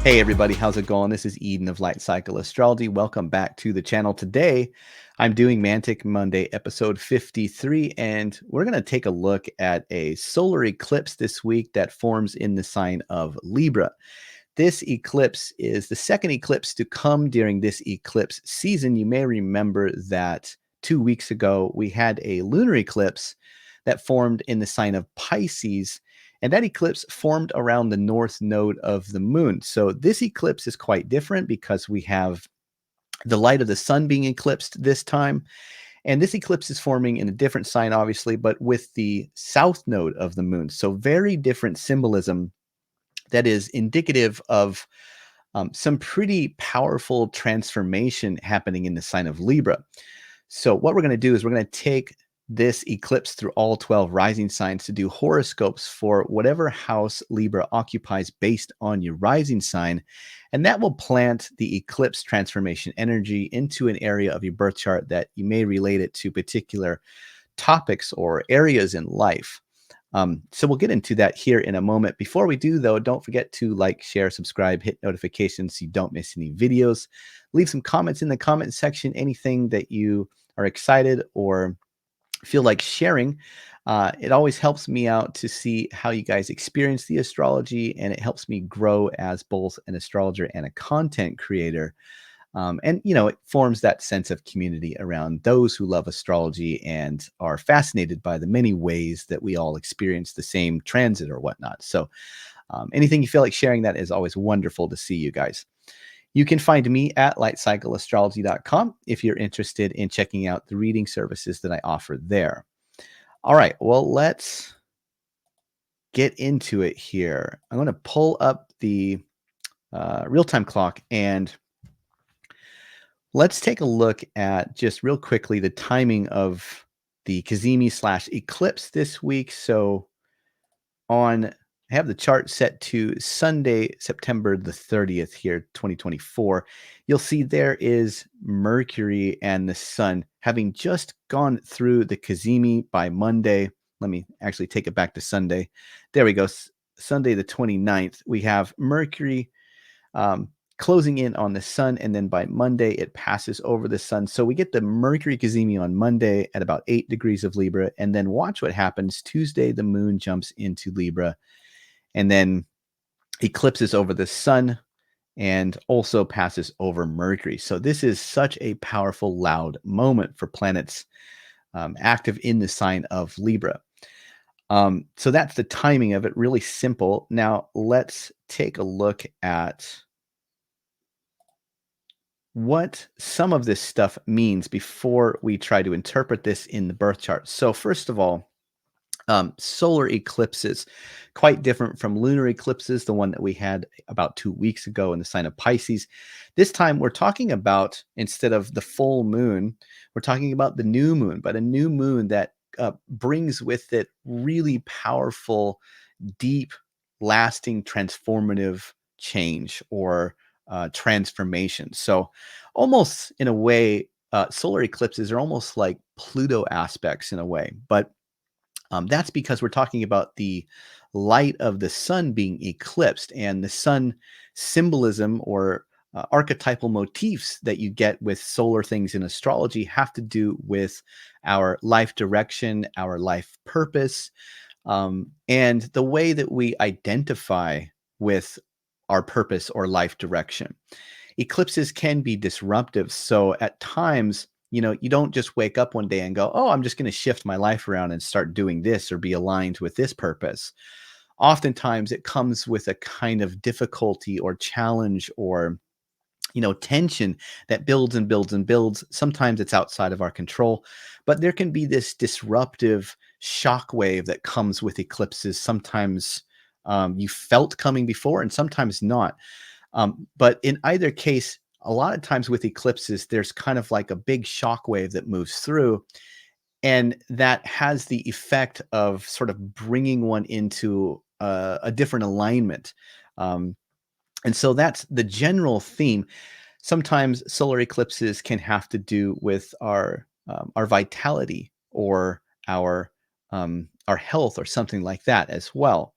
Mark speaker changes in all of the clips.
Speaker 1: Hey everybody, how's it going? This is Eden of Light Cycle Astrology. Welcome back to the channel. Today, I'm doing Mantic Monday episode 53, and we're going to take a look at a solar eclipse this week that forms in the sign of Libra. This eclipse is the second eclipse to come during this eclipse season. You may remember that 2 weeks ago, we had a lunar eclipse that formed in the sign of Pisces, and that eclipse formed around the north node of the moon. So this eclipse is quite different because we have the light of the sun being eclipsed this time. And this eclipse is forming in a different sign, obviously, but with the south node of the moon. So very different symbolism that is indicative of some pretty powerful transformation happening in the sign of Libra. So what we're going to do is we're going to take this eclipse through all 12 rising signs to do horoscopes for whatever house Libra occupies based on your rising sign. And that will plant the eclipse transformation energy into an area of your birth chart that you may relate it to particular topics or areas in life. So we'll get into that here in a moment. Before we do, though, don't forget to like, share, subscribe, hit notifications so you don't miss any videos. Leave some comments in the comment section, anything that you are excited or feel like sharing. It always helps me out to see how you guys experience the astrology, and it helps me grow as both an astrologer and a content creator. And, it forms that sense of community around those who love astrology and are fascinated by the many ways that we all experience the same transit or whatnot. So anything you feel like sharing, that is always wonderful to see you guys. You can find me at lightcycleastrology.com if you're interested in checking out the reading services that I offer there. All right, well, let's get into it here. I'm going to pull up the real-time clock, and let's take a look at just real quickly the timing of the cazimi/eclipse this week. So I have the chart set to Sunday, September the 30th here, 2024. You'll see there is Mercury and the sun having just gone through the cazimi by Monday. Let me actually take it back to Sunday. There we go. Sunday the 29th, we have Mercury closing in on the sun, and then by Monday it passes over the sun. So we get the Mercury cazimi on Monday at about 8 degrees of Libra, and then watch what happens. Tuesday, the moon jumps into Libra and then eclipses over the sun and also passes over Mercury. So this is such a powerful, loud moment for planets active in the sign of Libra. So that's the timing of it, really simple. Now let's take a look at what some of this stuff means before we try to interpret this in the birth chart. So first of all, solar eclipses, quite different from lunar eclipses, the one that we had about 2 weeks ago in the sign of Pisces. This time we're talking about, instead of the full moon, we're talking about the new moon, but a new moon that brings with it really powerful, deep, lasting, transformative change or transformation. So almost in a way, solar eclipses are almost like Pluto aspects in a way, but that's because we're talking about the light of the sun being eclipsed, and the sun symbolism or archetypal motifs that you get with solar things in astrology have to do with our life direction, our life purpose, and the way that we identify with our purpose or life direction. Eclipses can be disruptive. So at times, you don't just wake up one day and go, oh, I'm just going to shift my life around and start doing this or be aligned with this purpose. Oftentimes it comes with a kind of difficulty or challenge or tension that builds and builds and builds. Sometimes it's outside of our control, but there can be this disruptive shock wave that comes with eclipses. Sometimes you felt coming before and sometimes not. But in either case, a lot of times with eclipses, there's kind of like a big shock wave that moves through, and that has the effect of sort of bringing one into a different alignment. And so that's the general theme. Sometimes solar eclipses can have to do with our vitality or our health or something like that as well.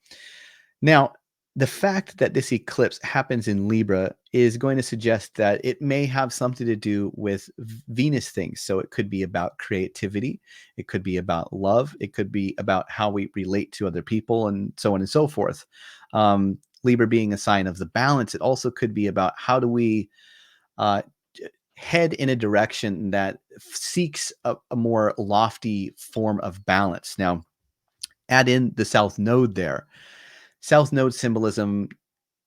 Speaker 1: Now, the fact that this eclipse happens in Libra is going to suggest that it may have something to do with Venus things. So it could be about creativity, it could be about love, it could be about how we relate to other people, and so on and so forth. Libra being a sign of the balance, it also could be about how do we uh, head in a direction that seeks a more lofty form of balance. Now, add in the South Node there. South Node symbolism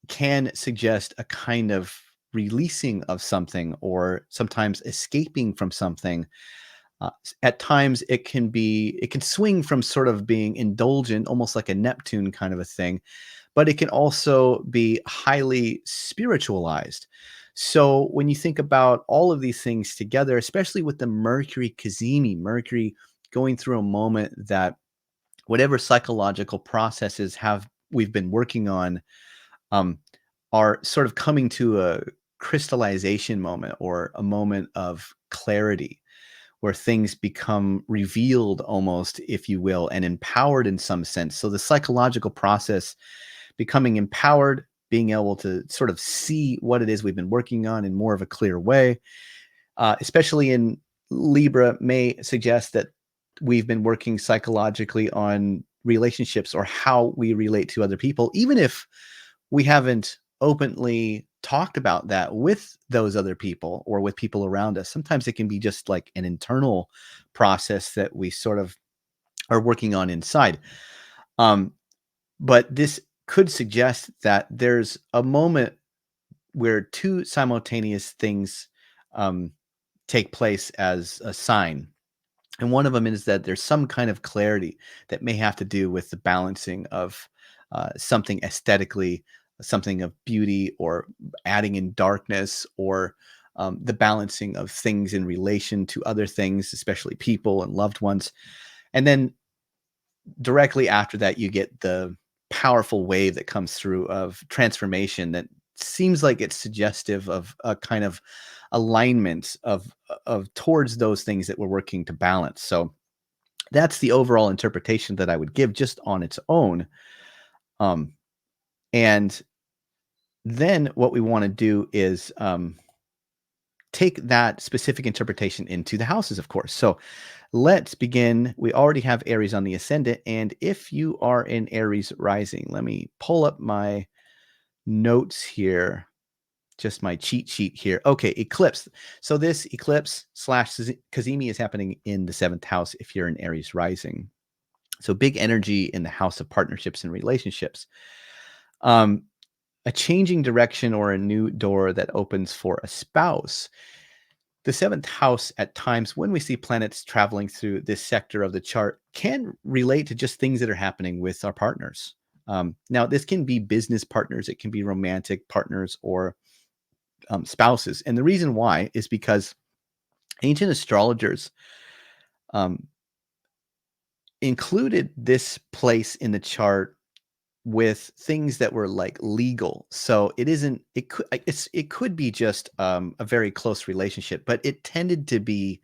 Speaker 1: can suggest a kind of releasing of something or sometimes escaping from something. At times it can swing from sort of being indulgent, almost like a Neptune kind of a thing, but it can also be highly spiritualized. So when you think about all of these things together, especially with the Mercury cazimi, Mercury going through a moment that whatever psychological processes have we've been working on um, are sort of coming to a crystallization moment or a moment of clarity where things become revealed almost, if you will, and empowered in some sense. So the psychological process becoming empowered, being able to sort of see what it is we've been working on in more of a clear way, especially in Libra, may suggest that we've been working psychologically on relationships or how we relate to other people, even if we haven't openly talked about that with those other people or with people around us. Sometimes it can be just like an internal process that we sort of are working on inside. Um, but this could suggest that there's a moment where two simultaneous things um, take place as a sign. And one of them is that there's some kind of clarity that may have to do with the balancing of something aesthetically, something of beauty, or adding in darkness, or the balancing of things in relation to other things, especially people and loved ones. And then directly after that, you get the powerful wave that comes through of transformation that seems like it's suggestive of a kind of alignment of towards those things that we're working to balance. So that's the overall interpretation that I would give just on its own. Um, and then what we want to do is take that specific interpretation into the houses, of course. So let's begin. We already have Aries on the ascendant. And if you are in Aries rising, let me pull up my notes here, just my cheat sheet here. Okay, eclipse. So this eclipse slash cazimi is happening in the seventh house if you're in Aries rising. So big energy in the house of partnerships and relationships. Um, a changing direction or a new door that opens for a spouse. The seventh house, at times, when we see planets traveling through this sector of the chart, can relate to just things that are happening with our partners. Now, this can be business partners, it can be romantic partners or spouses. And the reason why is because ancient astrologers um, included this place in the chart with things that were like legal. So it isn't, it could be just a very close relationship, but it tended to be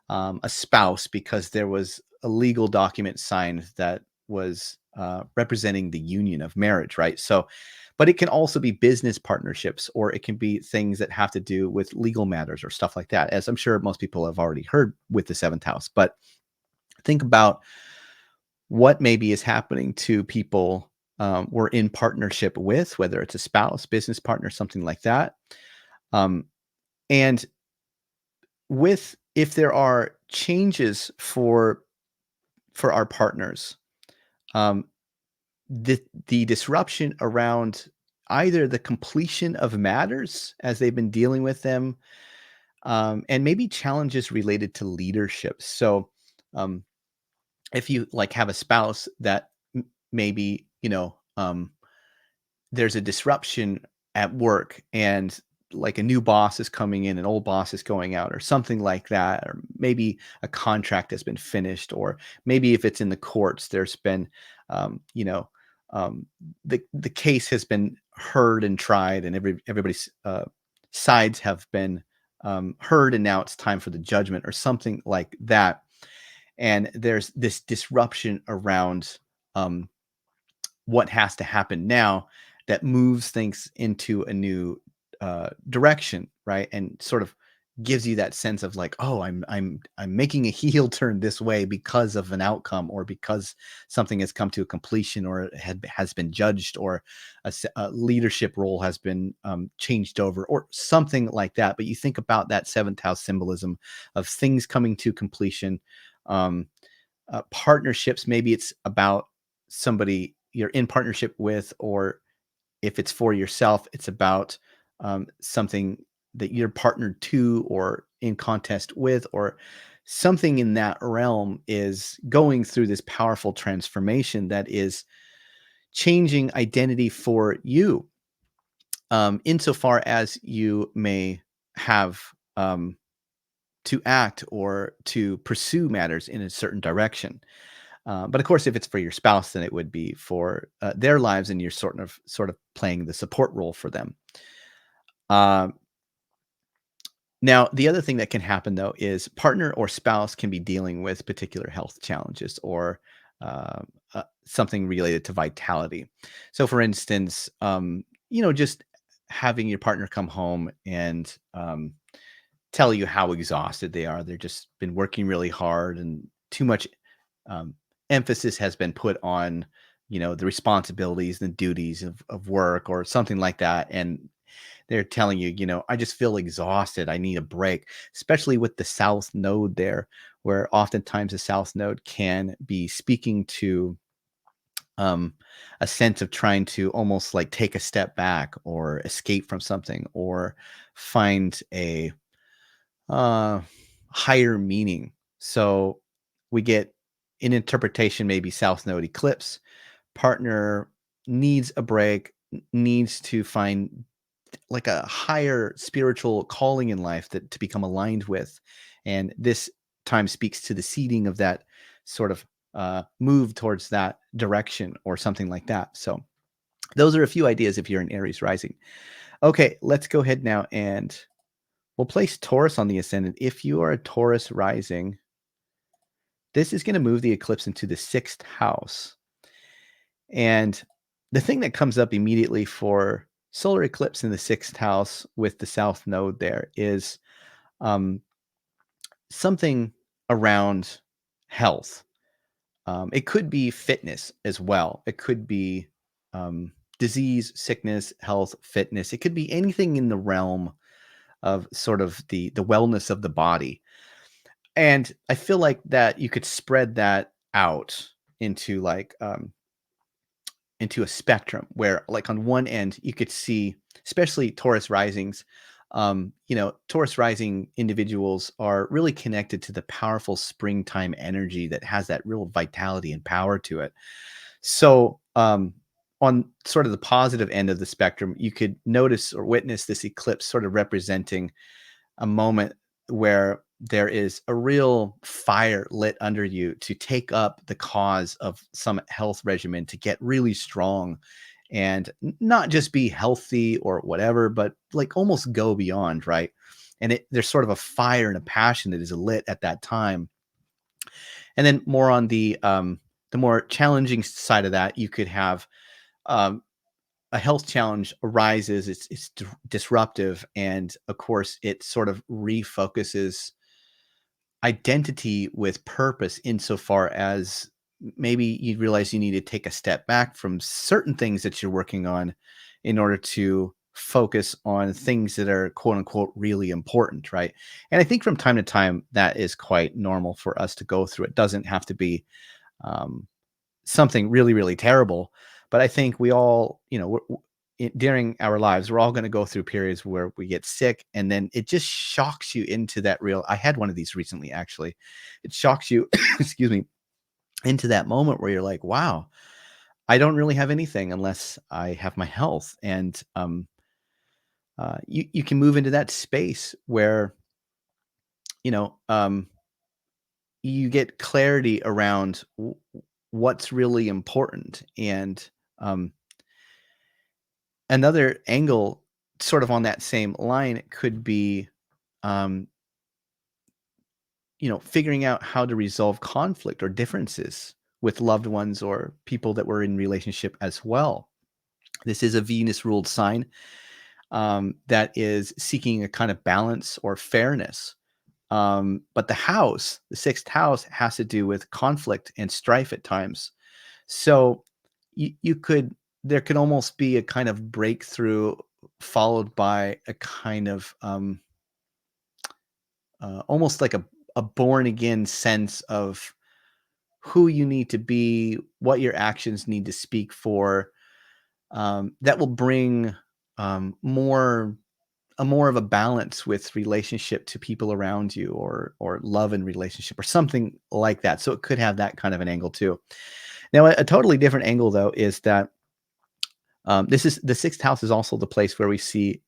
Speaker 1: a spouse because there was a legal document signed that was representing the union of marriage, right? So, but it can also be business partnerships or it can be things that have to do with legal matters or stuff like that, as I'm sure most people have already heard with the seventh house. But think about what maybe is happening to people we're in partnership with, whether it's a spouse, business partner, something like that. Um, and with if there are changes for our partners, um, the disruption around either the completion of matters as they've been dealing with them, and maybe challenges related to leadership. So, um, if you like have a spouse that maybe there's a disruption at work and like a new boss is coming in, an old boss is going out or something like that, or maybe a contract has been finished, or maybe if it's in the courts, there's been, um, you know, the case has been heard and tried, and everybody's sides have been heard, and now it's time for the judgment or something like that. And there's this disruption around um, what has to happen now. that moves things into a new direction, right? And sort of gives you that sense of like, oh, I'm making a heel turn this way because of an outcome, or because something has come to a completion, or has been judged, or a leadership role has been changed over, or something like that. But you think about that seventh house symbolism of things coming to completion. Um, Partnerships, maybe it's about somebody you're in partnership with, or if it's for yourself, it's about something that you're partnered to or in contest with, or something in that realm is going through this powerful transformation that is changing identity for you, insofar as you may have to act or to pursue matters in a certain direction. But of course, if it's for your spouse, then it would be for their lives, and you're sort of playing the support role for them. Um, Now, the other thing that can happen though is partner or spouse can be dealing with particular health challenges, or something related to vitality. So, for instance, just having your partner come home and tell you how exhausted they are. They're just been working really hard, and too much um, emphasis has been put on, the responsibilities and duties of work, or something like that. And they're telling you, I just feel exhausted. I need a break, especially with the South Node there, where oftentimes the South Node can be speaking to um, a sense of trying to almost like take a step back, or escape from something, or find a uh, higher meaning. So we get an interpretation, maybe South Node eclipse, partner needs a break, needs to find like a higher spiritual calling in life that to become aligned with. And this time speaks to the seeding of that sort of move towards that direction, or something like that. So those are a few ideas if you're an Aries rising. Okay, let's go ahead now and we'll place Taurus on the ascendant. If you are a Taurus rising, this is going to move the eclipse into the sixth house. And the thing that comes up immediately for solar eclipse in the sixth house with the south node there is um, something around health. It could be fitness as well. It could be um, disease, sickness, health, fitness. It could be anything in the realm of sort of the wellness of the body. And I feel like that you could spread that out into into a spectrum where, like, on one end you could see, especially Taurus risings, Taurus rising individuals are really connected to the powerful springtime energy that has that real vitality and power to it. So on sort of the positive end of the spectrum, you could notice or witness this eclipse sort of representing a moment where there is a real fire lit under you to take up the cause of some health regimen, to get really strong and not just be healthy or whatever, but like almost go beyond, right? And there's sort of a fire and a passion that is lit at that time. And then more on the more challenging side of that, you could have um, a health challenge arises. It's disruptive, and of course, it sort of refocuses identity with purpose, insofar as maybe you realize you need to take a step back from certain things that you're working on in order to focus on things that are quote unquote really important, right? And I think from time to time that is quite normal for us to go through. It doesn't have to be um, something really, really terrible. But I think we all, during our lives, we're all going to go through periods where we get sick, and then it just shocks you into that real. I had one of these recently, actually. It shocks you, excuse me, into that moment where you're like, wow, I don't really have anything unless I have my health. And you can move into that space where, you know, um, you get clarity around what's really important. And um, another angle, sort of on that same line, could be, um, figuring out how to resolve conflict or differences with loved ones or people that were in relationship as well. This is a Venus ruled sign that is seeking a kind of balance or fairness. But the sixth house, has to do with conflict and strife at times. So you could, there could almost be a kind of breakthrough followed by a kind of almost like a born again sense of who you need to be, what your actions need to speak for. That will bring more more of a balance with relationship to people around you, or love and relationship or something like that. So it could have that kind of an angle too. Now, a totally different angle though is that this is the sixth house is also the place where we see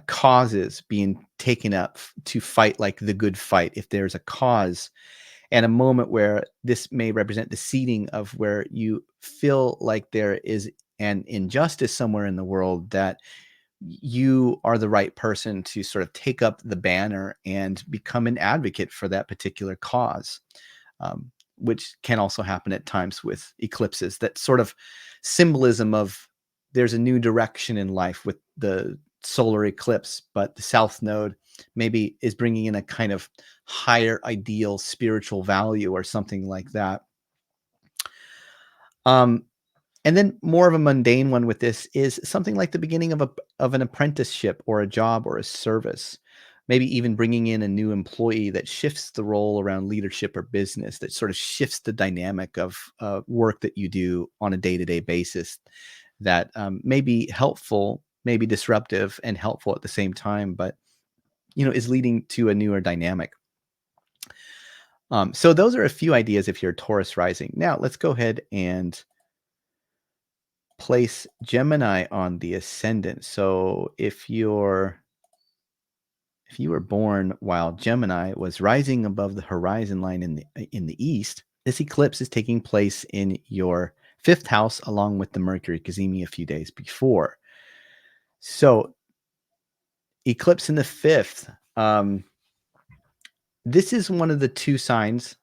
Speaker 1: causes being taken up to fight like the good fight. If there's a cause and a moment where this may represent the seeding of where you feel like there is an injustice somewhere in the world, that you are the right person to sort of take up the banner and become an advocate for that particular cause, um, which can also happen at times with eclipses. That sort of symbolism of there's a new direction in life with the solar eclipse, but the south node maybe is bringing in a kind of higher ideal spiritual value or something like that. Um, and then more of a mundane one with this is something like the beginning of an apprenticeship or a job or a service. Maybe even bringing in a new employee that shifts the role around leadership or business, that sort of shifts the dynamic of work that you do on a day-to-day basis, that may be helpful, may be disruptive and helpful at the same time, but is leading to a newer dynamic. So those are a few ideas if you're Taurus rising. Now let's go ahead and place Gemini on the ascendant. So if you were born while Gemini was rising above the horizon line in the east, this eclipse is taking place in your fifth house along with the Mercury cazimi a few days before. So eclipse in the fifth. This is one of the two signs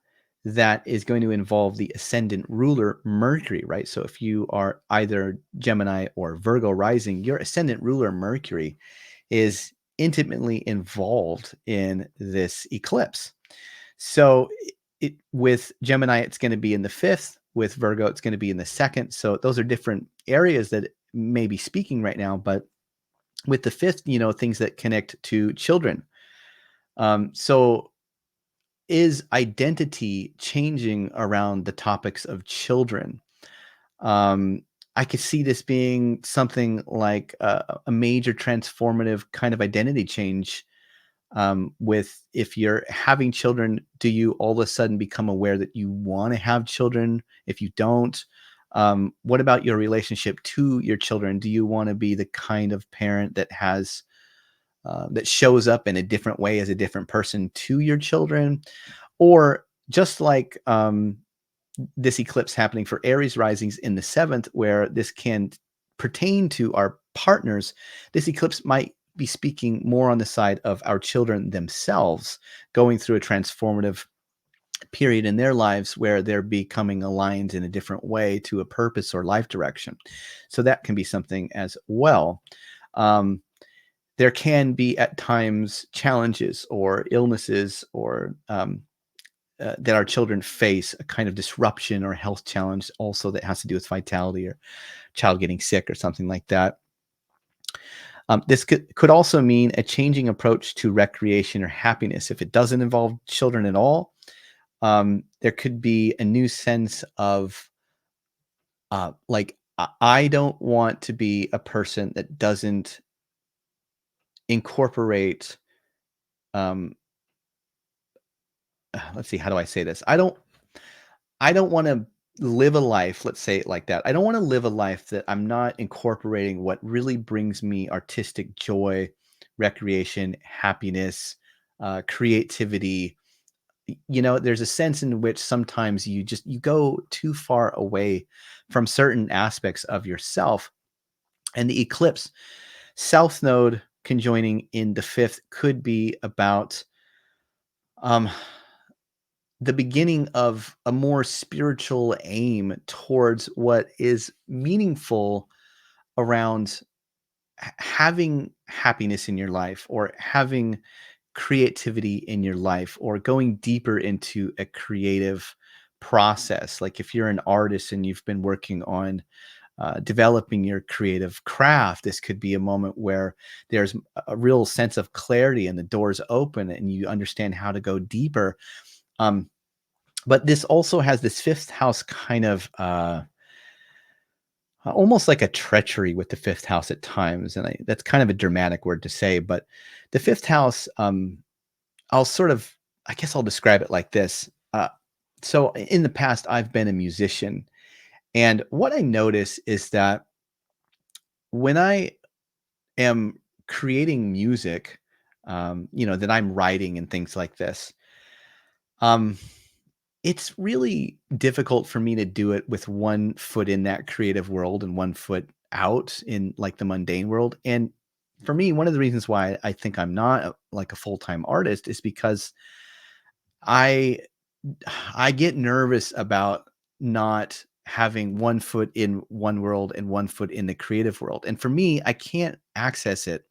Speaker 1: that is going to involve the ascendant ruler Mercury, right? So if you are either Gemini or Virgo rising, your ascendant ruler Mercury is intimately involved in this eclipse. So with Gemini, it's going to be in the fifth. With Virgo, it's going to be in the second. So those are different areas that may be speaking right now. But with the fifth, things that connect to children. So is identity changing around the topics of children? Um, I could see this being something like a major transformative kind of identity change. With if you're having children, do you all of a sudden become aware that you want to have children? If you don't, what about your relationship to your children? Do you want to be the kind of parent that has that shows up in a different way as a different person to your children? Or just like this eclipse happening for Aries risings in the seventh, where this can pertain to our partners, this eclipse might be speaking more on the side of our children themselves, going through a transformative period in their lives where they're becoming aligned in a different way to a purpose or life direction. So that can be something as well. Um, there can be at times challenges or illnesses or that our children face, a kind of disruption or health challenge also that has to do with vitality or child getting sick or something like that. This could also mean a changing approach to recreation or happiness. If it doesn't involve children at all, there could be a new sense of like, I don't want to be a person that doesn't incorporate, um, let's see, how do I say this? I don't want to live a life, let's say it like that. I don't want to live a life that I'm not incorporating what really brings me artistic joy, recreation, happiness, creativity. There's a sense in which sometimes you go too far away from certain aspects of yourself. And the eclipse south node conjoining in the fifth could be about um the beginning of a more spiritual aim towards what is meaningful around having happiness in your life, or having creativity in your life, or going deeper into a creative process. Like if you're an artist and you've been working on developing your creative craft, this could be a moment where there's a real sense of clarity and the doors open and you understand how to go deeper. Um, but this also has this fifth house kind of almost like a treachery with the fifth house at times. And that's kind of a dramatic word to say, but the fifth house, I'll sort of, I guess I'll describe it like this. So in the past, I've been a musician. And what I notice is that when I am creating music, that I'm writing and things like this, um, it's really difficult for me to do it with one foot in that creative world and one foot out in like the mundane world. And for me, one of the reasons why I think I'm not like a full-time artist is because I I get nervous about not having one foot in one world and one foot in the creative world. And for me, I can't access it.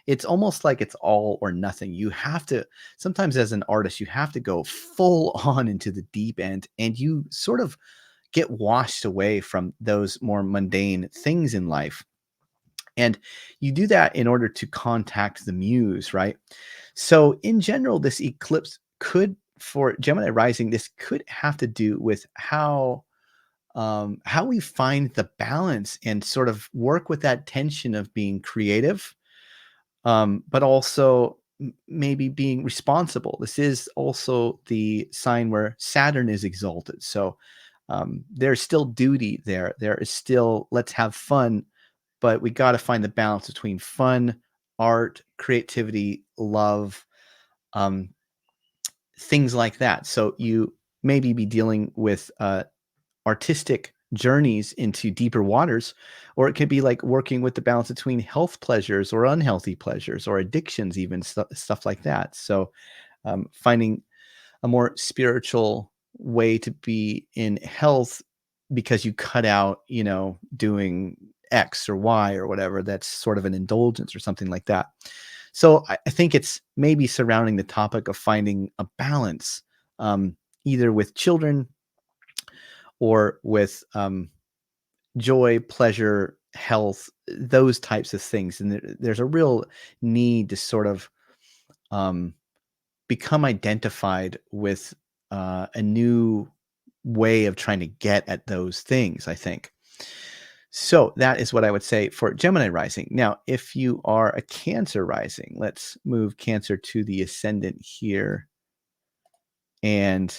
Speaker 1: It's almost like it's all or nothing. You have to, sometimes as an artist, you have to go full on into the deep end, and you sort of get washed away from those more mundane things in life. And you do that in order to contact the muse, right? So, in general, this eclipse could, for Gemini rising, this could have to do with how we find the balance and sort of work with that tension of being creative, but also maybe being responsible. This is also the sign where Saturn is exalted. So there's still duty there. There is still, let's have fun, but we got to find the balance between fun, art, creativity, love, um, things like that. So you maybe be dealing with artistic journeys into deeper waters, or it could be like working with the balance between health pleasures or unhealthy pleasures or addictions, even stuff like that. So finding a more spiritual way to be in health because you cut out, doing X or Y or whatever. That's sort of an indulgence or something like that. So I think it's maybe surrounding the topic of finding a balance, either with children or with joy, pleasure, health, those types of things. And there's a real need to sort of um, become identified with a new way of trying to get at those things, I think. So that is what I would say for Gemini rising. Now, if you are a Cancer rising, let's move Cancer to the ascendant here and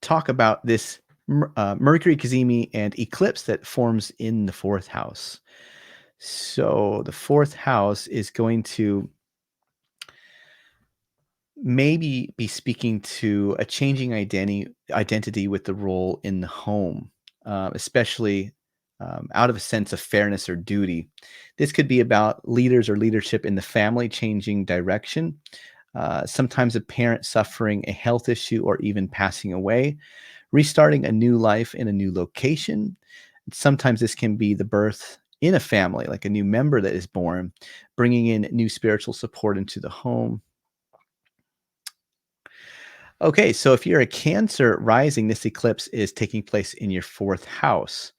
Speaker 1: talk about this Mercury, cazimi, and eclipse that forms in the fourth house. So the fourth house is going to maybe be speaking to a changing identity with the role in the home, especially out of a sense of fairness or duty. This could be about leaders or leadership in the family changing direction. Sometimes a parent suffering a health issue or even passing away, restarting a new life in a new location. Sometimes this can be the birth in a family, like a new member that is born, bringing in new spiritual support into the home. Okay, so if you're a Cancer rising, this eclipse is taking place in your fourth house.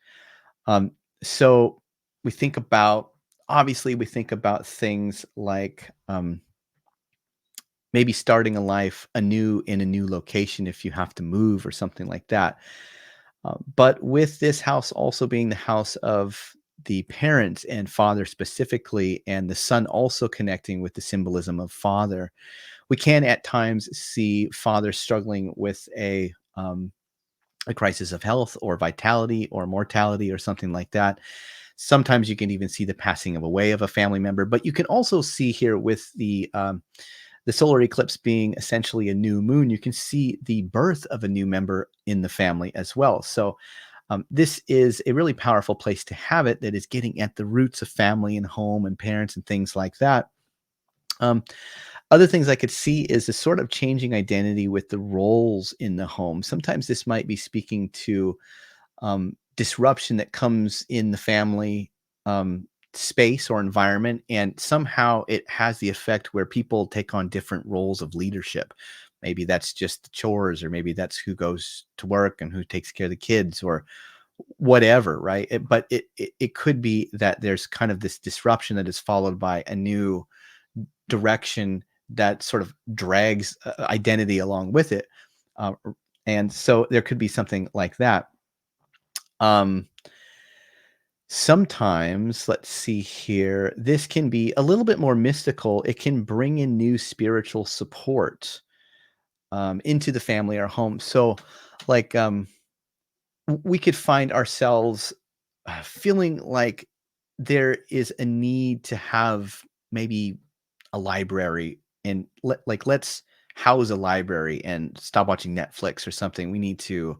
Speaker 1: Um, so we think about, obviously, we think about things like maybe starting a life anew in a new location if you have to move or something like that. But with this house also being the house of the parents and father specifically, and the sun also connecting with the symbolism of father, we can at times see fathers struggling with a crisis of health or vitality or mortality or something like that. Sometimes you can even see the passing of away of a family member, but you can also see here with the solar eclipse being essentially a new moon, you can see the birth of a new member in the family as well. So this is a really powerful place to have it, that is getting at the roots of family and home and parents and things like that. Um, Other things I could see is a sort of changing identity with the roles in the home. Sometimes this might be speaking to disruption that comes in the family space or environment, and somehow it has the effect where people take on different roles of leadership. Maybe that's just the chores, or maybe that's who goes to work and who takes care of the kids, or whatever, right? But it could be that there's kind of this disruption that is followed by a new direction that sort of drags identity along with it. Uh, and so there could be something like that. Um, Sometimes, let's see here, this can be a little bit more mystical. It can bring in new spiritual support into the family or home. So, like, we could find ourselves feeling like there is a need to have maybe a library, and let's house a library and stop watching Netflix or something. We need to,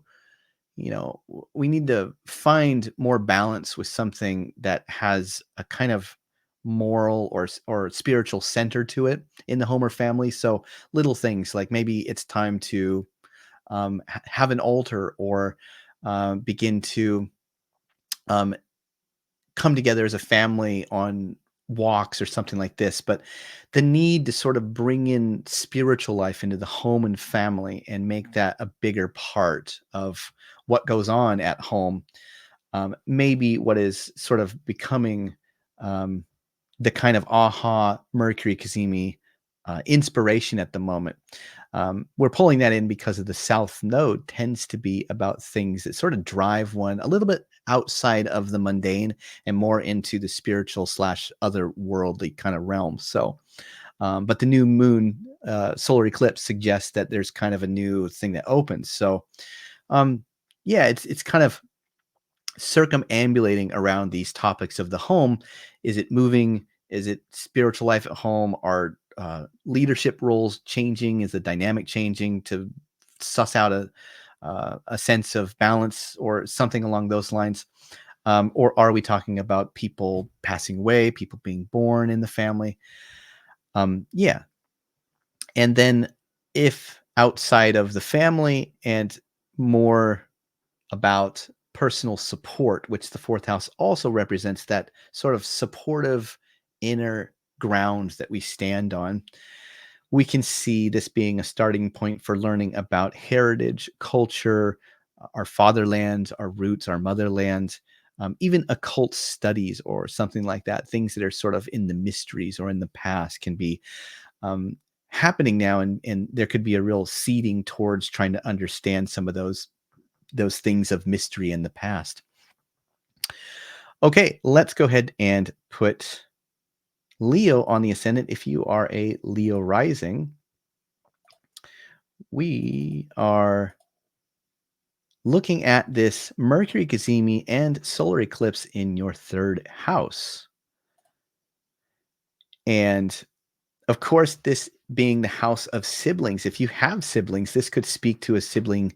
Speaker 1: we need to find more balance with something that has a kind of moral or spiritual center to it in the home or family. So little things like maybe it's time to have an altar, or begin to um, come together as a family on walks or something like this. But the need to sort of bring in spiritual life into the home and family and make that a bigger part of what goes on at home, maybe what is sort of becoming um, the kind of aha Mercury cazimi inspiration at the moment. We're pulling that in because of the South Node tends to be about things that sort of drive one a little bit outside of the mundane and more into the spiritual slash otherworldly kind of realm. So, but the new moon solar eclipse suggests that there's kind of a new thing that opens. So, um, yeah, it's kind of circumambulating around these topics of the home. Is it moving? Is it spiritual life at home? Are leadership roles changing? Is the dynamic changing to suss out a sense of balance or something along those lines? Or are we talking about people passing away, people being born in the family? Yeah. And then if outside of the family and more about personal support, which the fourth house also represents, that sort of supportive inner ground that we stand on. We can see this being a starting point for learning about heritage, culture, our fatherland, our roots, our motherland, even occult studies or something like that. Things that are sort of in the mysteries or in the past can be um, happening now, and there could be a real seeding towards trying to understand some of those things of mystery in the past. Okay, let's go ahead and put Leo on the ascendant. If you are a Leo rising, we are looking at this Mercury cazimi and solar eclipse in your third house. And of course, this being the house of siblings, if you have siblings, this could speak to a sibling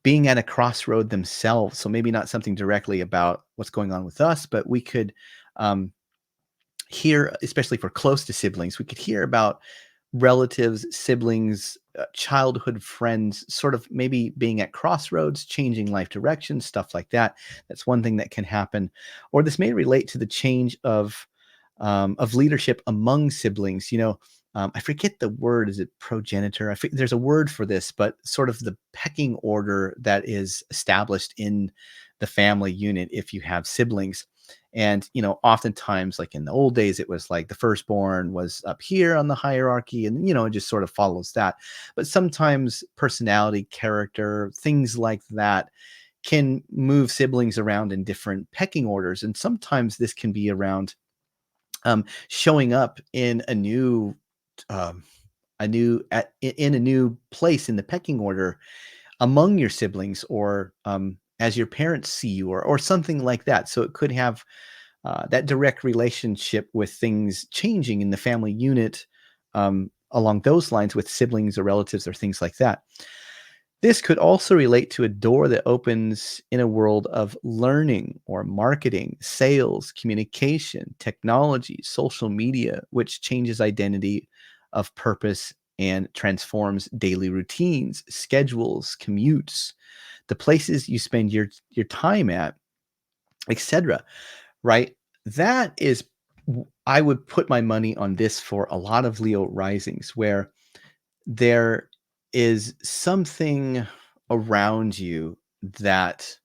Speaker 1: being at a crossroad themselves. So maybe not something directly about what's going on with us, but we could um, hear, especially for close to siblings, we could hear about relatives, siblings, childhood friends, sort of maybe being at crossroads, changing life directions, stuff like that. That's one thing that can happen. Or this may relate to the change of leadership among siblings. I forget the word. Is it progenitor? There's a word for this, but sort of the pecking order that is established in the family unit if you have siblings. And oftentimes, like in the old days, it was like the firstborn was up here on the hierarchy, and it just sort of follows that. But sometimes personality, character, things like that can move siblings around in different pecking orders. And sometimes this can be around showing up in um, in a new place in the pecking order among your siblings, or as your parents see you, or something like that. So it could have that direct relationship with things changing in the family unit along those lines with siblings or relatives or things like that. This could also relate to a door that opens in a world of learning or marketing, sales, communication, technology, social media, which changes identity of purpose and transforms daily routines, schedules, commutes, the places you spend your time at, etc. Right? That is, I would put my money on this for a lot of Leo risings, where there is something around you that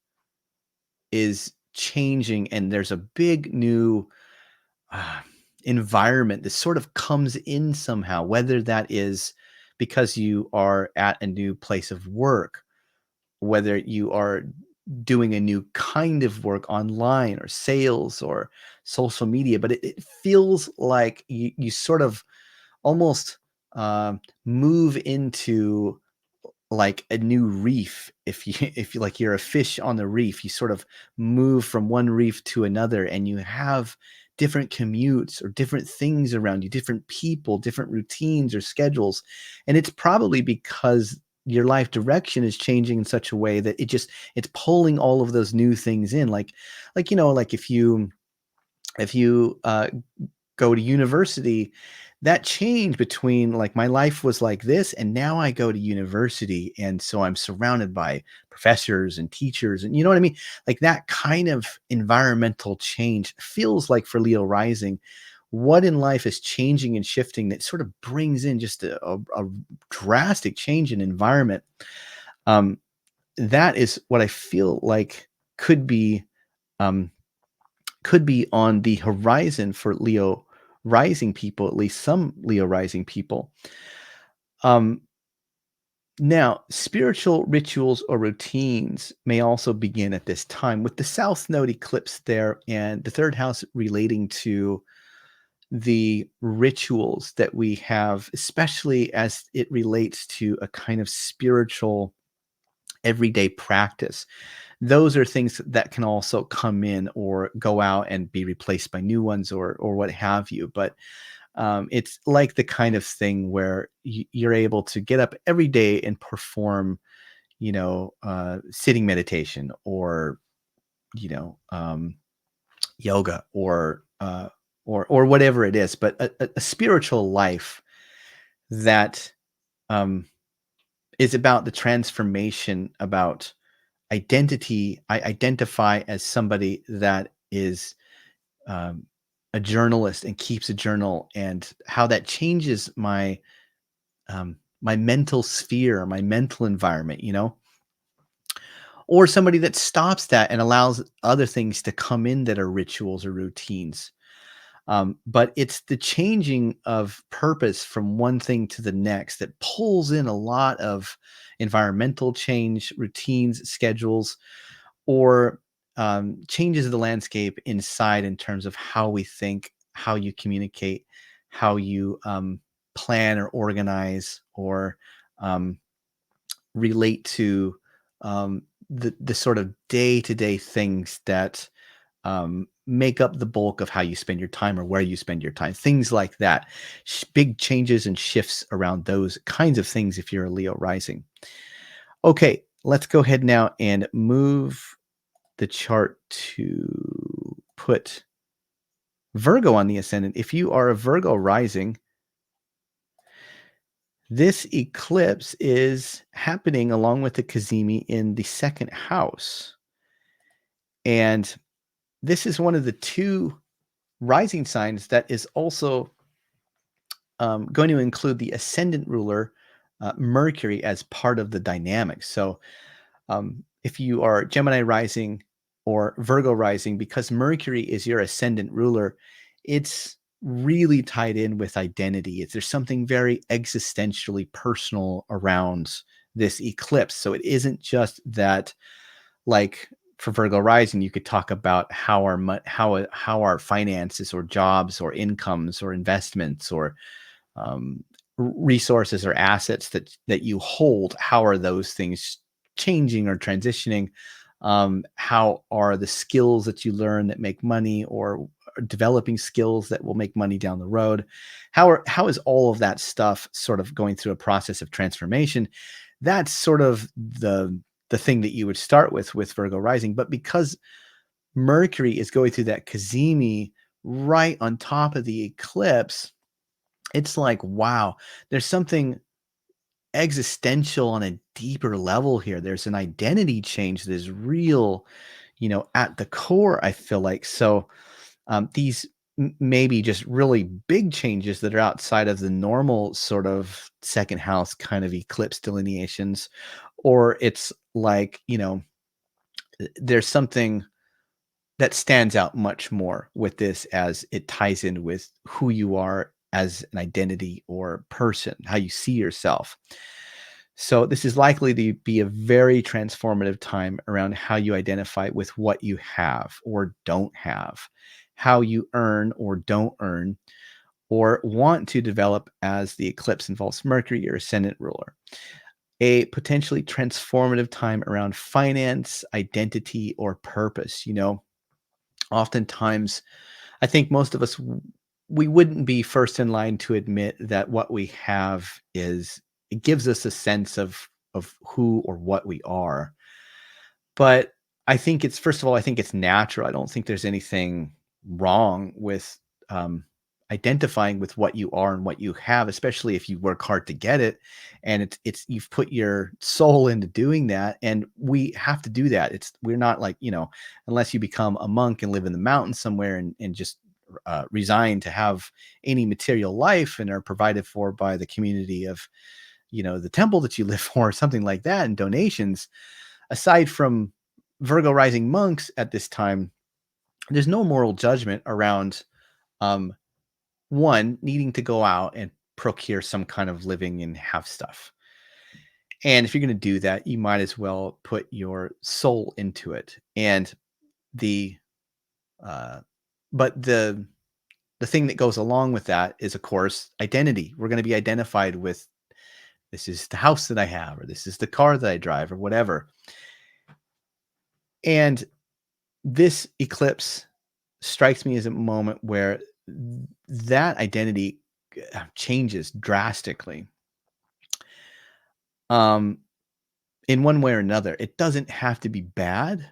Speaker 1: is changing, and there's a big new uh, environment that sort of comes in somehow, whether that is because you are at a new place of work, whether you are doing a new kind of work online or sales or social media, but it feels like you sort of almost move into like a new reef. If you if you like, you're a fish on the reef, you sort of move from one reef to another, and you have different commutes or different things around you, different people, different routines or schedules. And it's probably because your life direction is changing in such a way that it's pulling all of those new things in. Like if you go to university, that change between, like, my life was like this and now I go to university, and so I'm surrounded by professors and teachers, and you know what I mean? Like, that kind of environmental change feels like, for Leo rising, what in life is changing and shifting that sort of brings in just a drastic change in environment. Um, that is what I feel like could be um, could be on the horizon for Leo rising people, at least some Leo rising people. Um, Now, spiritual rituals or routines may also begin at this time with the South Node eclipse there, and the third house relating to the rituals that we have, especially as it relates to a kind of spiritual everyday practice. Those are things that can also come in or go out and be replaced by new ones, or what have you. But it's like the kind of thing where you're able to get up every day and perform, sitting meditation, or yoga, or whatever it is. But a spiritual life that um, is about the transformation, about identity. I identify as somebody that is um, a journalist and keeps a journal, and how that changes my mental sphere, my mental environment, or somebody that stops that and allows other things to come in that are rituals or routines. But it's the changing of purpose from one thing to the next that pulls in a lot of environmental change, routines, schedules, or changes the landscape inside in terms of how we think, how you communicate, how you plan or organize, or um, relate to the sort of day to day things that make up the bulk of how you spend your time or where you spend your time. Things like that. Big changes and shifts around those kinds of things if you're a Leo rising. Okay, let's go ahead now and move the chart to put Virgo on the ascendant. If you are a Virgo rising, this eclipse is happening along with the cazimi in the second house. And this is one of the two rising signs that is also going to include the ascendant ruler, Mercury, as part of the dynamic. So if you are Gemini rising or Virgo rising, because Mercury is your ascendant ruler, it's really tied in with identity. There's something very existentially personal around this eclipse. So it isn't just that, like, for Virgo rising, you could talk about how our finances or jobs or incomes or investments or um, resources or assets that you hold. How are those things changing or transitioning? How are the skills that you learn that make money, or developing skills that will make money down the road? How is all of that stuff sort of going through a process of transformation? That's sort of the thing that you would start with Virgo rising. But because Mercury is going through that cazimi right on top of the eclipse, it's like, wow, there's something existential on a deeper level here. There's an identity change that is real, at the core, I feel like. So, these maybe just really big changes that are outside of the normal sort of second house kind of eclipse delineations, or it's like, there's something that stands out much more with this as it ties in with who you are as an identity or person, how you see yourself. So this is likely to be a very transformative time around how you identify with what you have or don't have, how you earn or don't earn, or want to develop as the eclipse involves Mercury, your ascendant ruler. A potentially transformative time around finance, identity, or purpose. Oftentimes, I think most of us we wouldn't be first in line to admit that what we have is it gives us a sense of who or what we are. But I think it's first of all, I think it's natural. I don't think there's anything wrong with identifying with what you are and what you have, especially if you work hard to get it. And it's you've put your soul into doing that, and we have to do that. We're not like unless you become a monk and live in the mountains somewhere and just resign to have any material life and are provided for by the community of the temple that you live for, or something like that, and donations aside from Virgo rising monks at this time, there's no moral judgment around um, one needing to go out and procure some kind of living and have stuff. And if you're going to do that, you might as well put your soul into it. And the uh, but the thing that goes along with that is, of course, identity. We're going to be identified with this is the house that I have, or this is the car that I drive, or whatever. And this eclipse strikes me as a moment where that identity changes drastically, um, in one way or another. It doesn't have to be bad,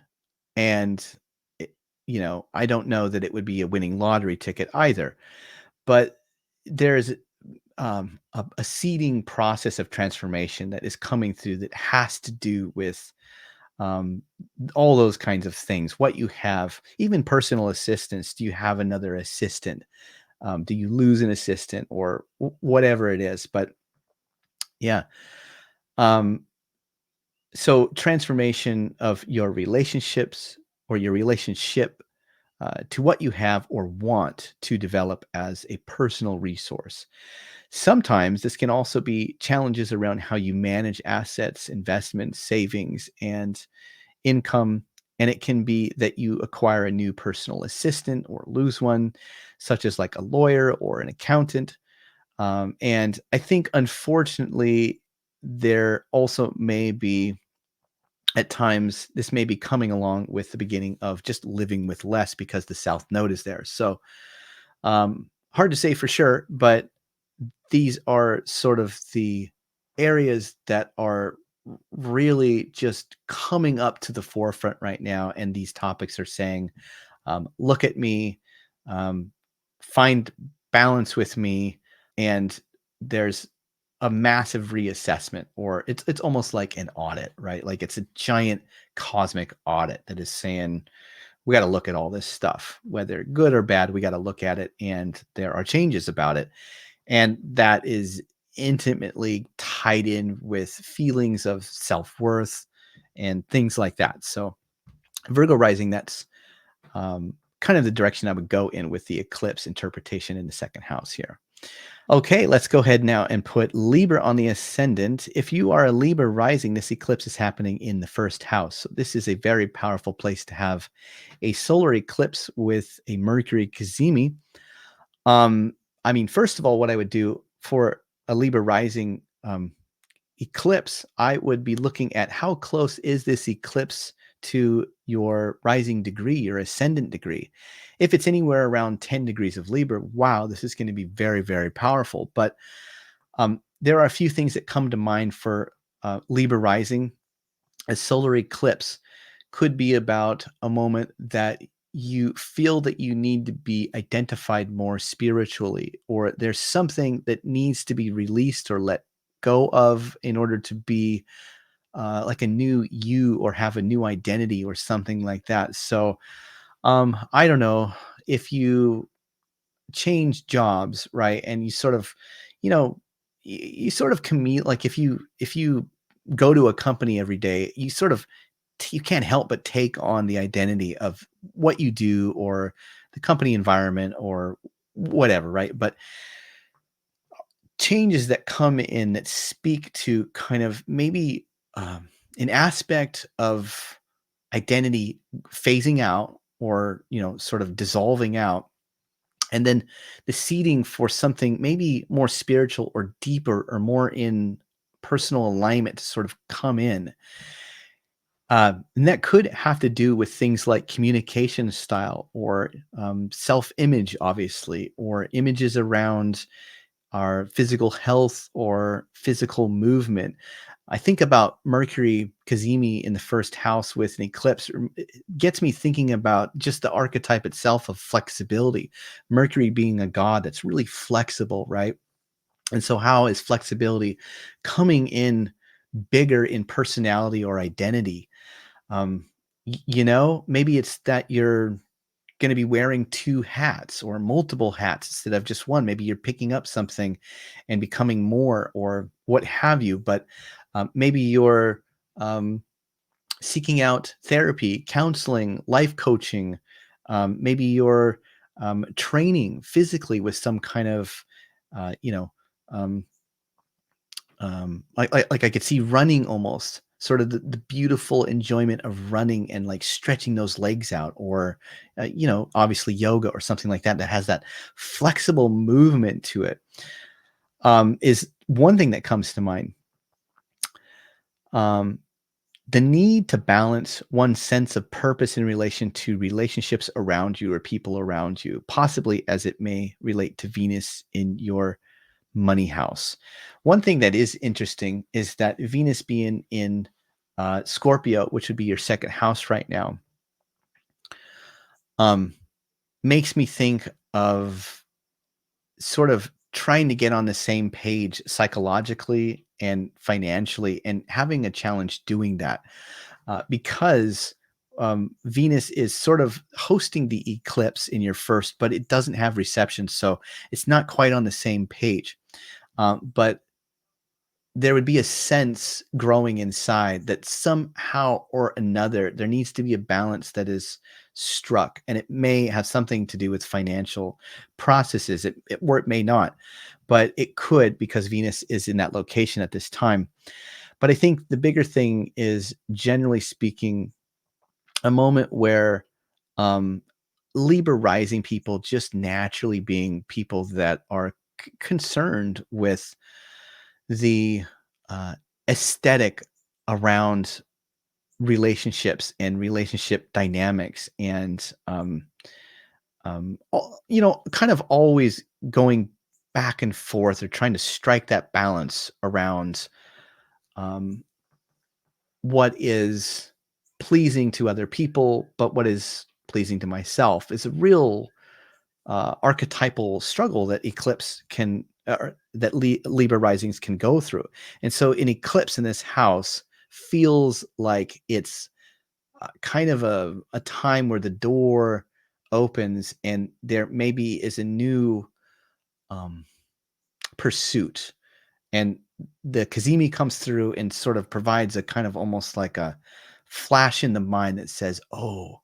Speaker 1: and it, I don't know that it would be a winning lottery ticket either. But there's a seeding process of transformation that is coming through that has to do with um, all those kinds of things. What you have, even personal assistance. Do you have another assistant? Do you lose an assistant or whatever it is? But yeah. Um, so transformation of your relationships or your relationship to what you have or want to develop as a personal resource. Sometimes this can also be challenges around how you manage assets, investments, savings, and income. And it can be that you acquire a new personal assistant or lose one, such as like a lawyer or an accountant. And I think, unfortunately, there also may be at times this may be coming along with the beginning of just living with less because the South Node is there. So, hard to say for sure, but these are sort of the areas that are really just coming up to the forefront right now. And these topics are saying, look at me, um, find balance with me. And there's a massive reassessment, or it's almost like an audit, right? Like it's a giant cosmic audit that is saying, we got to look at all this stuff, whether good or bad, we got to look at it. And there are changes about it. And that is intimately tied in with feelings of self-worth and things like that. So Virgo rising, that's kind of the direction I would go in with the eclipse interpretation in the second house here. Okay, let's go ahead now and put Libra on the ascendant. If you are a Libra rising, this eclipse is happening in the first house. So this is a very powerful place to have a solar eclipse with a Mercury cazimi. Um, I mean, first of all, what I would do for a Libra rising eclipse, I would be looking at how close is this eclipse to your rising degree, your ascendant degree. If it's anywhere around 10 degrees of Libra, wow, this is going to be very, very powerful. But there are a few things that come to mind for Libra rising. A solar eclipse could be about a moment that you feel that you need to be identified more spiritually, or there's something that needs to be released or let go of in order to be like a new you or have a new identity or something like that. So I don't know if you change jobs, right? And you sort of, you know, you sort of commute. Like if you go to a company every day, you sort of you can't help but take on the identity of what you do or the company environment or whatever, right? But changes that come in that speak to kind of maybe an aspect of identity phasing out or sort of dissolving out, and then the seeding for something maybe more spiritual or deeper or more in personal alignment to sort of come in. And that could have to do with things like communication style or self-image, obviously, or images around our physical health or physical movement. I think about Mercury cazimi in the first house with an eclipse. It gets me thinking about just the archetype itself of flexibility. Mercury being a god that's really flexible, right? And so, how is flexibility coming in bigger in personality or identity? Um, maybe it's that you're going to be wearing two hats or multiple hats instead of just one. Maybe you're picking up something and becoming more or what have you. But maybe you're seeking out therapy, counseling, life coaching. Maybe you're training physically with some kind of, uh, you know, um, like I could see running almost sort of the beautiful enjoyment of running and like stretching those legs out, or obviously yoga or something like that that has that flexible movement to it, is one thing that comes to mind. um, the need to balance one's sense of purpose in relation to relationships around you or people around you, possibly as it may relate to Venus in your money house. One thing that is interesting is that Venus being in Scorpio, which would be your second house right now, um, makes me think of sort of trying to get on the same page psychologically and financially and having a challenge doing that, because Venus is sort of hosting the eclipse in your first, but it doesn't have reception. So it's not quite on the same page. But there would be a sense growing inside that somehow or another there needs to be a balance that is struck, and it may have something to do with financial processes, or it may not, but it could, because Venus is in that location at this time. But I think the bigger thing is, generally speaking, a moment where um, Libra rising people, just naturally being people that are concerned with the uh, aesthetic around relationships and relationship dynamics, and kind of always going back and forth or trying to strike that balance around um, what is pleasing to other people, but what is pleasing to myself, is a real archetypal struggle that eclipse can, or that Libra risings can go through. And so an eclipse in this house feels like it's kind of a time where the door opens and there maybe is a new um, pursuit. And the cazimi comes through and sort of provides a kind of almost like a flash in the mind that says, oh,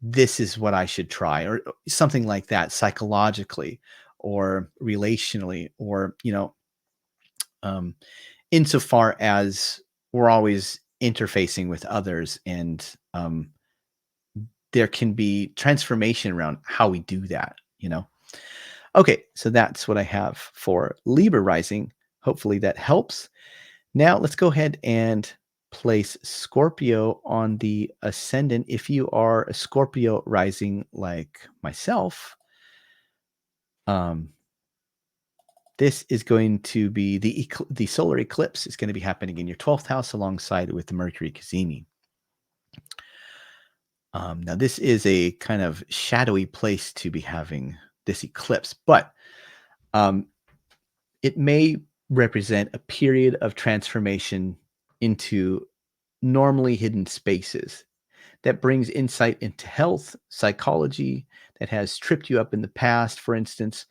Speaker 1: this is what I should try, or something like that, psychologically or relationally, or, um, insofar as we're always interfacing with others, and there can be transformation around how we do that. Okay, so that's what I have for Libra rising. Hopefully that helps. Now let's go ahead and place Scorpio on the ascendant. If you are a Scorpio rising like myself, um, this is going to be the solar eclipse is going to be happening in your 12th house alongside with the Mercury cazimi. Now, this is a kind of shadowy place to be having this eclipse, but um, it may represent a period of transformation into normally hidden spaces that brings insight into health, psychology, that has tripped you up in the past, for instance,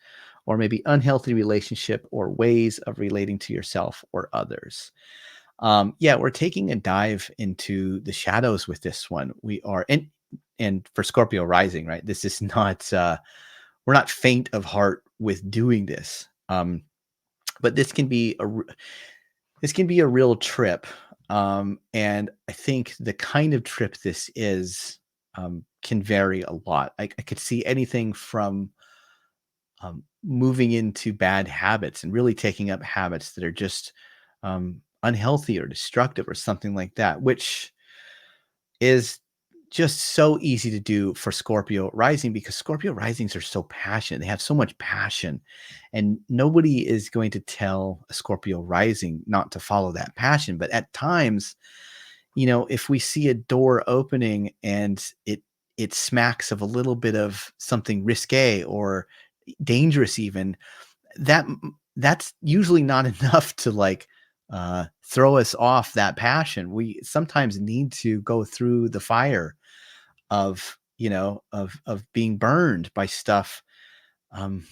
Speaker 1: or maybe unhealthy relationship or ways of relating to yourself or others. Yeah, we're taking a dive into the shadows with this one. We are, and for Scorpio rising, right? This is not we're not faint of heart with doing this. But this can be a real trip. And I think the kind of trip this is can vary a lot. I could see anything from moving into bad habits and really taking up habits that are just unhealthy or destructive or something like that, which is just so easy to do for Scorpio rising because Scorpio risings are so passionate. They have so much passion, and nobody is going to tell a Scorpio rising not to follow that passion. But at times, if we see a door opening and it smacks of a little bit of something risque or dangerous even, that's usually not enough to like throw us off that passion. We sometimes need to go through the fire of of being burned by stuff, um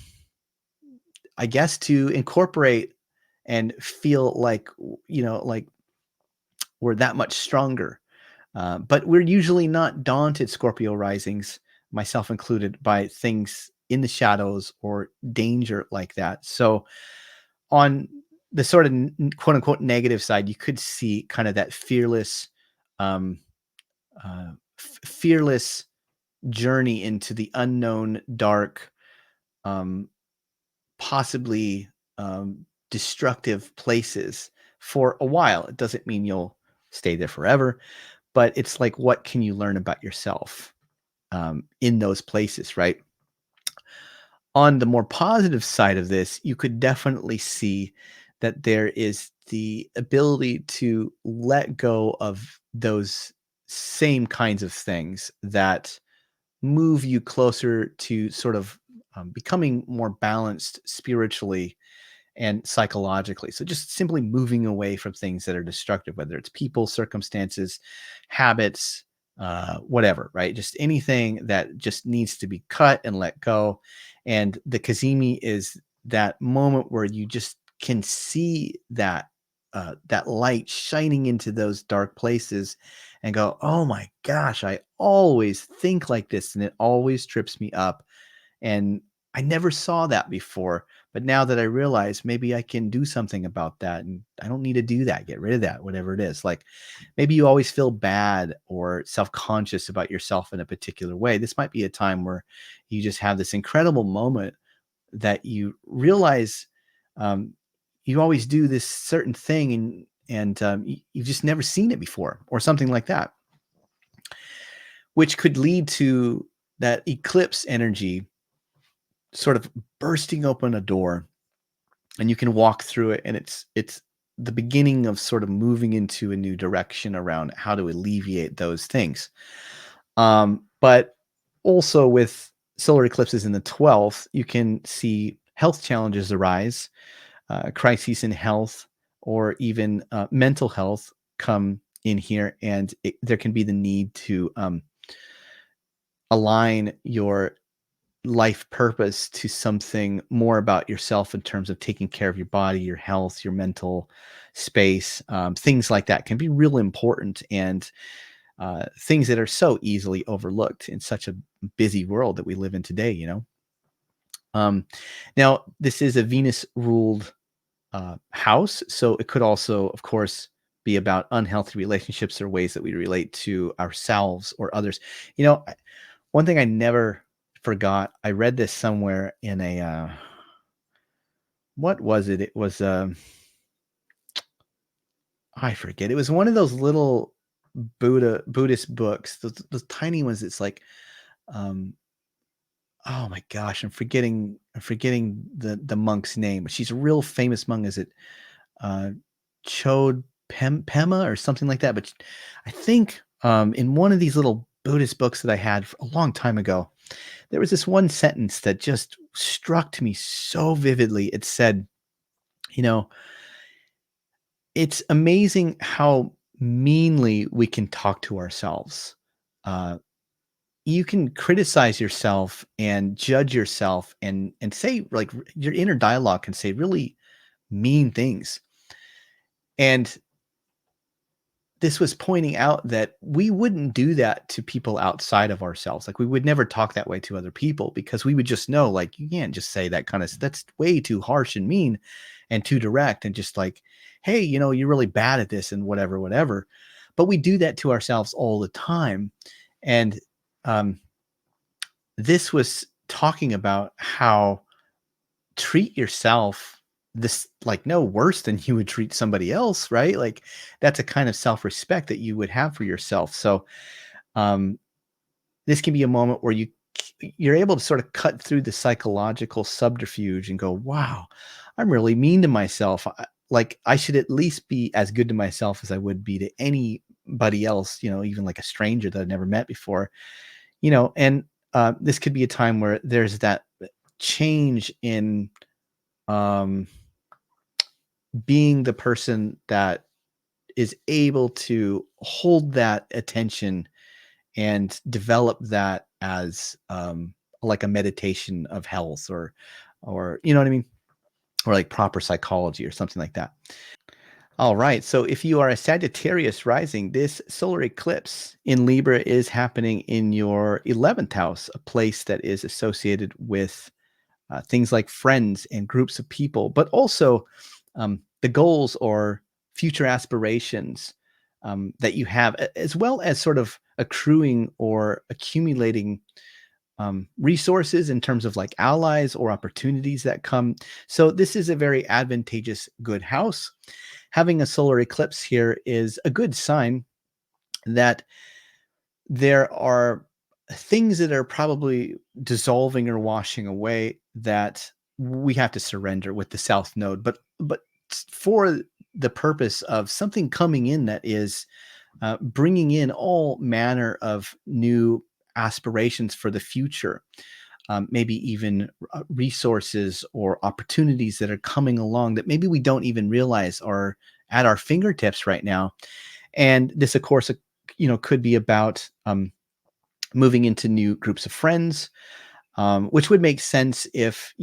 Speaker 1: I guess, to incorporate and feel like like we're that much stronger. But we're usually not daunted, Scorpio risings, myself included, by things in the shadows or danger like that. So on the sort of quote unquote negative side, you could see kind of that fearless, um, fearless journey into the unknown, dark, um, possibly destructive places for a while. It doesn't mean you'll stay there forever, but it's like, what can you learn about yourself in those places, right? On the more positive side of this, you could definitely see that there is the ability to let go of those same kinds of things that move you closer to sort of becoming more balanced spiritually and psychologically. So just simply moving away from things that are destructive, whether it's people, circumstances, habits, whatever, right? Just anything that just needs to be cut and let go. And the cazimi is that moment where you just can see that light shining into those dark places and go, oh my gosh, I always think like this and it always trips me up. And I never saw that before, but now that I realize maybe I can do something about that and I don't need to do that, get rid of that, whatever it is. Like maybe you always feel bad or self-conscious about yourself in a particular way. This might be a time where you just have this incredible moment that you realize um, you always do this certain thing and you've just never seen it before or something like that, which could lead to that eclipse energy sort of bursting open a door and you can walk through it, and it's the beginning of sort of moving into a new direction around how to alleviate those things. But also with solar eclipses in the 12th, you can see health challenges arise, crises in health, or even mental health come in here, and there can be the need to align your life purpose to something more about yourself in terms of taking care of your body, your health, your mental space. Things like that can be real important, and things that are so easily overlooked in such a busy world that we live in today, Um, Now, this is a Venus ruled house, so it could also, of course, be about unhealthy relationships or ways that we relate to ourselves or others. One thing I never forgot, I read this somewhere in a what was it? It was I forget. It was one of those little Buddhist books, those tiny ones. It's like um oh my gosh, I'm forgetting the monk's name, but she's a real famous monk. Is it uh Chode Pema or something like that? But I think in one of these little Buddhist books that I had a long time ago, there was this one sentence that just struck me so vividly. It said, you know, it's amazing how meanly we can talk to ourselves. Uh, you can criticize yourself and judge yourself and say like your inner dialogue can say really mean things. And this was pointing out that we wouldn't do that to people outside of ourselves. Like we would never talk that way to other people because we would just know, like, you can't just say that kind of, that's way too harsh and mean and too direct and just like, hey, you're really bad at this and whatever, whatever. But we do that to ourselves all the time. And um, this was talking about how treat yourself this like no worse than you would treat somebody else, right? Like that's a kind of self-respect that you would have for yourself. So um this can be a moment where you're able to sort of cut through the psychological subterfuge and go, wow, I'm really mean to myself. Like I should at least be as good to myself as I would be to anybody else, even like a stranger that I've never met before, and this could be a time where there's that change in um being the person that is able to hold that attention and develop that as like a meditation of health or you know what I mean, or like proper psychology or something like that. All right, so if you are a Sagittarius rising, this solar eclipse in Libra is happening in your 11th house, a place that is associated with things like friends and groups of people, but also the goals or future aspirations that you have, as well as sort of accruing or accumulating resources in terms of like allies or opportunities that come. So, this is a very advantageous, good house. Having a solar eclipse here is a good sign that there are things that are probably dissolving or washing away that we have to surrender with the south node, but for the purpose of something coming in that is bringing in all manner of new aspirations for the future, maybe even resources or opportunities that are coming along that maybe we don't even realize are at our fingertips right now. And this, of course, could be about moving into new groups of friends, which would make sense if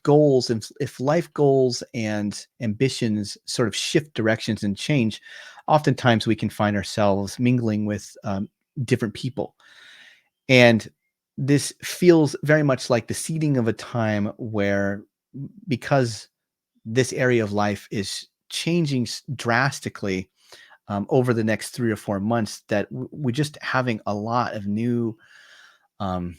Speaker 1: goals and if life goals and ambitions sort of shift directions and change. Oftentimes, we can find ourselves mingling with different people, and this feels very much like the seeding of a time where, because this area of life is changing drastically over the next 3 or 4 months, that we're just having a lot of new um,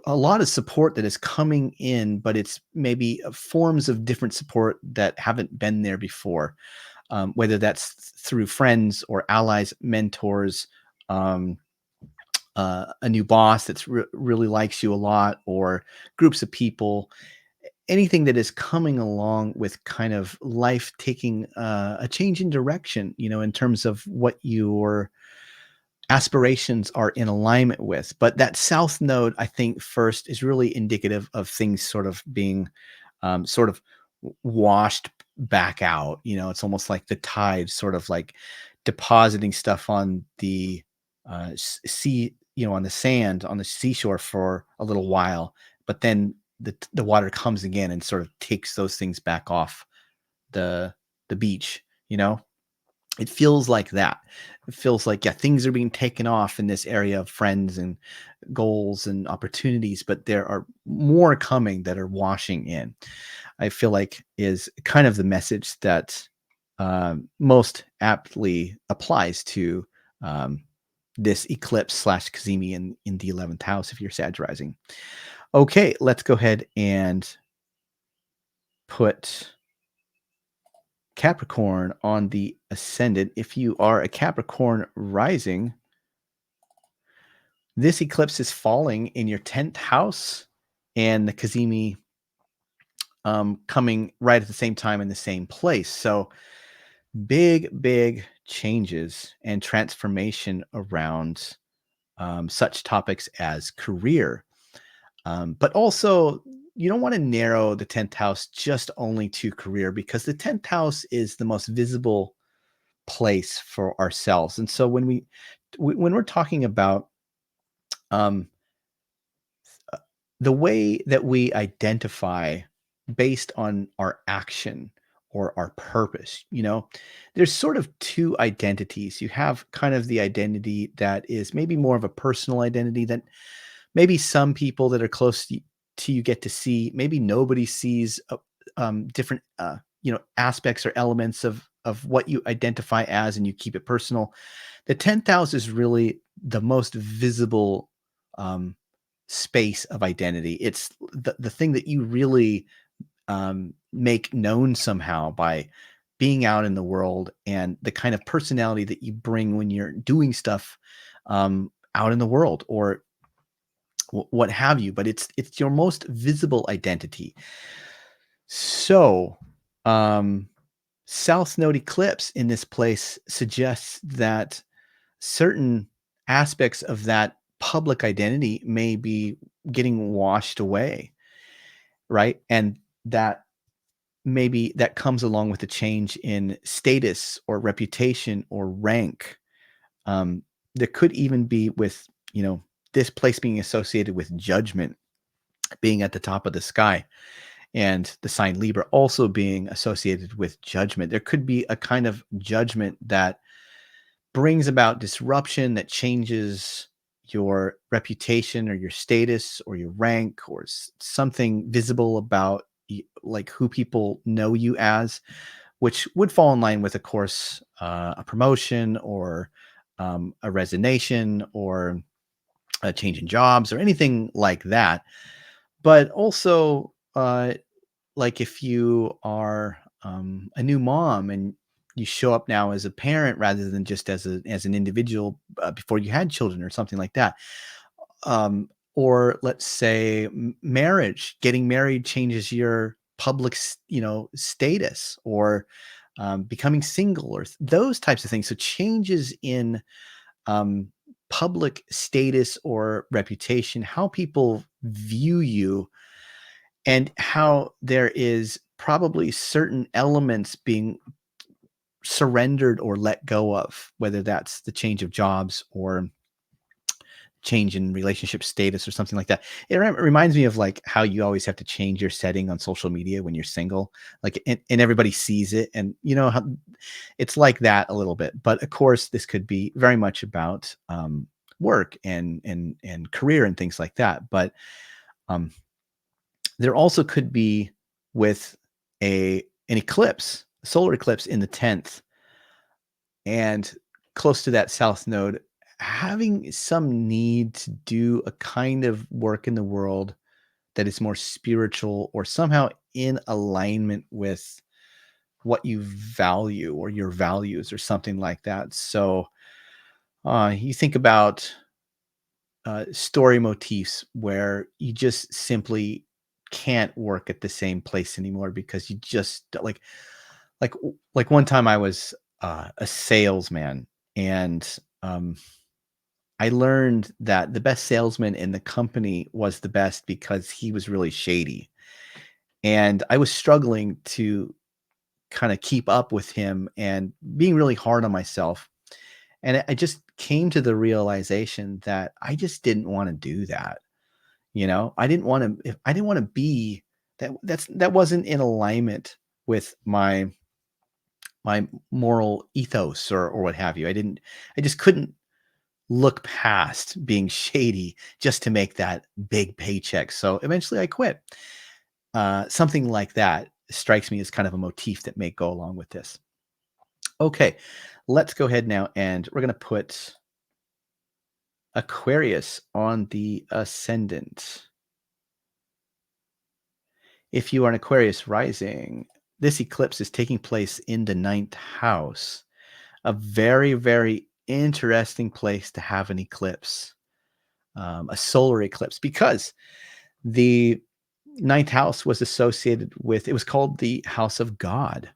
Speaker 1: a lot of support that is coming in, but it's maybe forms of different support that haven't been there before, whether that's through friends or allies, mentors, um, a new boss that's really likes you a lot, or groups of people, anything that is coming along with kind of life taking a change in direction, in terms of what your aspirations are in alignment with. But that south node, I think, first is really indicative of things sort of being sort of washed back out. It's almost like the tide sort of like depositing stuff on the sea, on the sand, on the seashore for a little while, but then the water comes again and sort of takes those things back off the beach. It feels like that. It feels like, yeah, things are being taken off in this area of friends and goals and opportunities, but there are more coming that are washing in. I feel like is kind of the message that most aptly applies to um, this eclipse slash cazimi in the 11th house if you're Sag rising. Okay, let's go ahead and put Capricorn on the ascendant. If you are a Capricorn rising, this eclipse is falling in your 10th house, and the cazimi coming right at the same time in the same place. So big changes and transformation around such topics as career. But also, you don't want to narrow the 10th house just only to career, because the 10th house is the most visible place for ourselves. And so when we're talking about um, the way that we identify based on our action or our purpose, there's sort of two identities. You have kind of the identity that is maybe more of a personal identity that maybe some people that are close to you get to see. Maybe nobody sees different aspects or elements of what you identify as, and you keep it personal. The 10th house is really the most visible um, space of identity. It's the thing that you really make known somehow by being out in the world, and the kind of personality that you bring when you're doing stuff out in the world, or what have you. But it's your most visible identity. So, um, South Node eclipse in this place suggests that certain aspects of that public identity may be getting washed away, right? And that maybe that comes along with a change in status or reputation or rank. There could even be with, this place being associated with judgment, being at the top of the sky, and the sign Libra also being associated with judgment. There could be a kind of judgment that brings about disruption, that changes your reputation or your status or your rank, or something visible about like who people know you as, which would fall in line with, of course, a promotion, or a resignation, or a change in jobs, or anything like that. But also, like if you are a new mom and you show up now as a parent rather than just as an individual before you had children, or something like that. Or let's say marriage, getting married changes your public status, or becoming single, or those types of things. So changes in um, public status or reputation, how people view you, and how there is probably certain elements being surrendered or let go of, whether that's the change of jobs or change in relationship status, or something like that. It reminds me of like how you always have to change your setting on social media when you're single, like, and everybody sees it, and how it's like that a little bit. But of course, this could be very much about work and career and things like that. But um, there also could be with an eclipse, a solar eclipse in the 10th, and close to that south node, having some need to do a kind of work in the world that is more spiritual, or somehow in alignment with what you value or your values, or something like that. So you think about story motifs where you just simply can't work at the same place anymore, because you just like like one time I was a salesman, and I learned that the best salesman in the company was the best because he was really shady, and I was struggling to kind of keep up with him, and being really hard on myself. And I just came to the realization that I just didn't want to do that. I didn't want to, I didn't want to be that wasn't in alignment with my moral ethos, or what have you. I just couldn't look past being shady just to make that big paycheck. So eventually I quit. Something like that strikes me as kind of a motif that may go along with this. Okay, let's go ahead now, and we're going to put Aquarius on the ascendant. If you are an Aquarius rising, this eclipse is taking place in the ninth house. A very, very interesting place to have an eclipse, a solar eclipse, because the ninth house was associated with, it was called the house of God.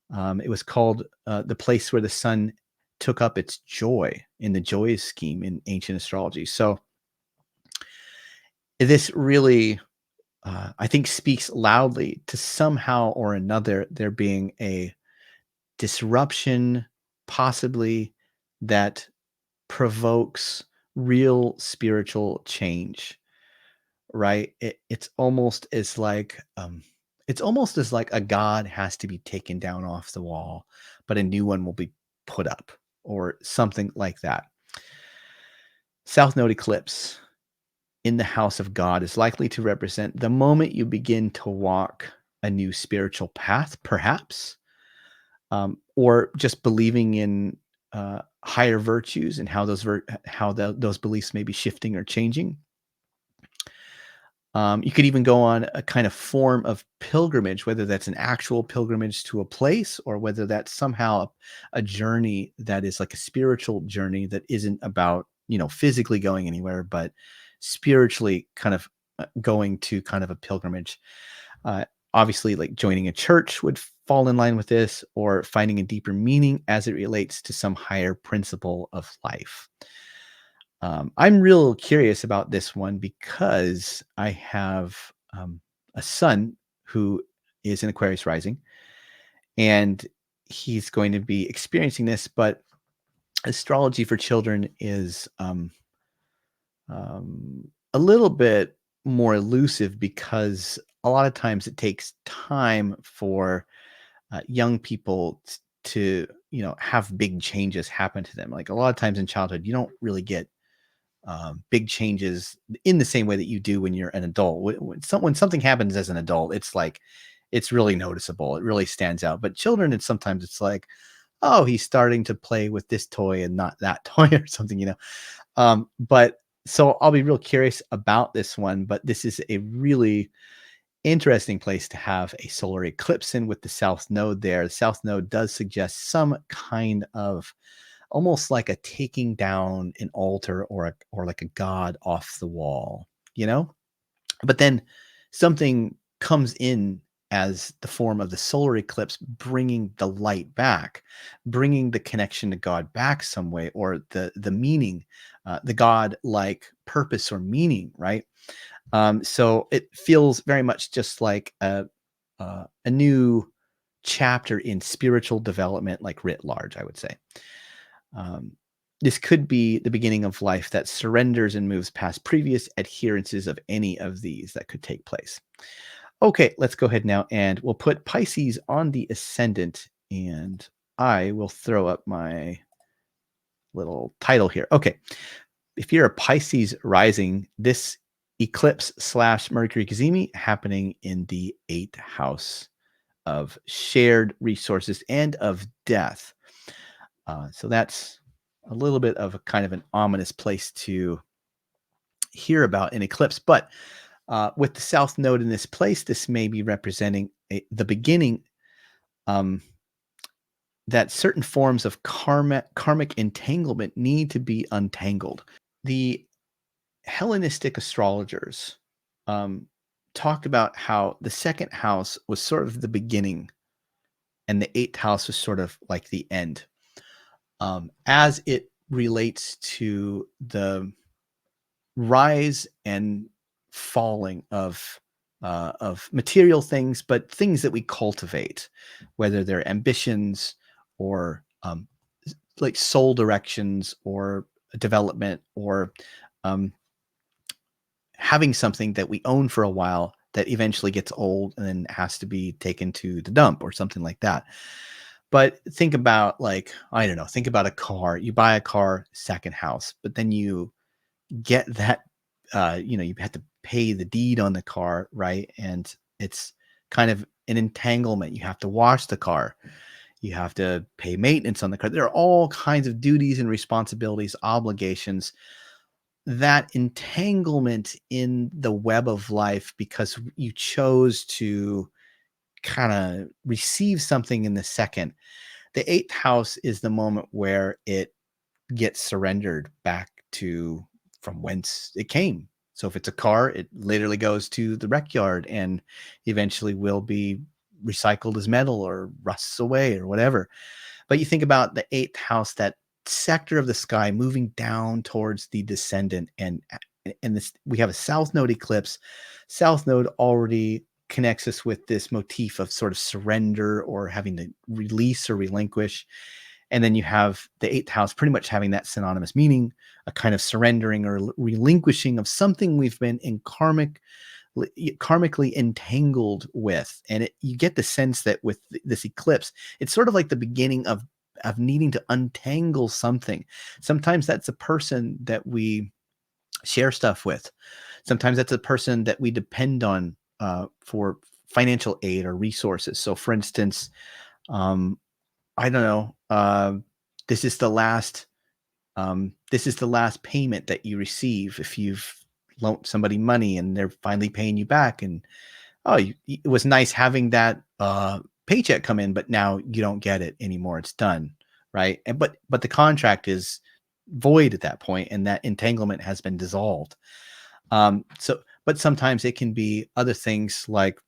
Speaker 1: It was called the place where the sun took up its joy in the joy scheme in ancient astrology. So this really, I think, speaks loudly to somehow or another there being a disruption, possibly, that provokes real spiritual change, right? It's almost as like a god has to be taken down off the wall, but a new one will be put up, or something like that. South Node eclipse in the house of God is likely to represent the moment you begin to walk a new spiritual path, perhaps, or just believing in higher virtues and how those beliefs may be shifting or changing. You could even go on a kind of form of pilgrimage, whether that's an actual pilgrimage to a place or whether that's somehow a journey that is like a spiritual journey that isn't about, physically going anywhere, but spiritually kind of going to kind of a pilgrimage. Uh, Obviously, like joining a church would fall in line with this, or finding a deeper meaning as it relates to some higher principle of life. I'm real curious about this one because I have a son who is an Aquarius rising, and he's going to be experiencing this. But astrology for children is a little bit more elusive because a lot of times it takes time for young people to have big changes happen to them. Like a lot of times in childhood, you don't really get big changes in the same way that you do when you're an adult. When something happens as an adult, it's like it's really noticeable. It really stands out. But children, it's like, oh, he's starting to play with this toy and not that toy or something. But so I'll be real curious about this one. But this is a really interesting place to have a solar eclipse in with the South Node there. The South Node does suggest some kind of almost like a taking down an altar or like a god off the wall, you know? But then something comes in as the form of the solar eclipse, bringing the light back, bringing the connection to God back some way, or the meaning, the God like purpose or meaning, right? So it feels very much just like a new chapter in spiritual development, like writ large, I would say. Um, this could be the beginning of life that surrenders and moves past previous adherences of any of these that could take place. Okay, let's go ahead now and we'll put Pisces on the ascendant, and I will throw up my little title here. Okay, if you're a Pisces rising, this eclipse slash Mercury cazimi happening in the 8th house of shared resources and of death. So that's a little bit of a kind of an ominous place to hear about an eclipse. But with the South Node in this place, this may be representing the beginning um, that certain forms of karmic entanglement need to be untangled. The Hellenistic astrologers um, talked about how the second house was sort of the beginning and the 8th house was sort of like the end. As it relates to the rise and falling of material things, but things that we cultivate, whether they're ambitions or like soul directions or development or um, having something that we own for a while that eventually gets old and then has to be taken to the dump or something like that. But think about like, I don't know, think about a car. You buy a car, second house, but then you get that, you have to pay the deed on the car, right? And it's kind of an entanglement. You have to wash the car. You have to pay maintenance on the car. There are all kinds of duties and responsibilities, obligations, that entanglement in the web of life because you chose to kind of receive something in the second. The 8th house is the moment where it gets surrendered back to from whence it came. So if it's a car, it literally goes to the wreck yard and eventually will be recycled as metal or rusts away or whatever. But you think about the 8th house that sector of the sky moving down towards the descendant, and this, we have a south node eclipse. South node already connects us with this motif of sort of surrender or having to release or relinquish. And then you have the eighth house pretty much having that synonymous meaning, a kind of surrendering or relinquishing of something we've been in karmically entangled with. And you get the sense that with this eclipse, it's sort of like the beginning of needing to untangle something. Sometimes that's a person that we share stuff with. Sometimes that's a person that we depend on for financial aid or resources. So for instance, I don't know, this is the last payment that you receive if you've loaned somebody money and they're finally paying you back. And it was nice having that paycheck come in, but now you don't get it anymore. It's done, right? And but the contract is void at that point, and that entanglement has been dissolved. But sometimes it can be other things, like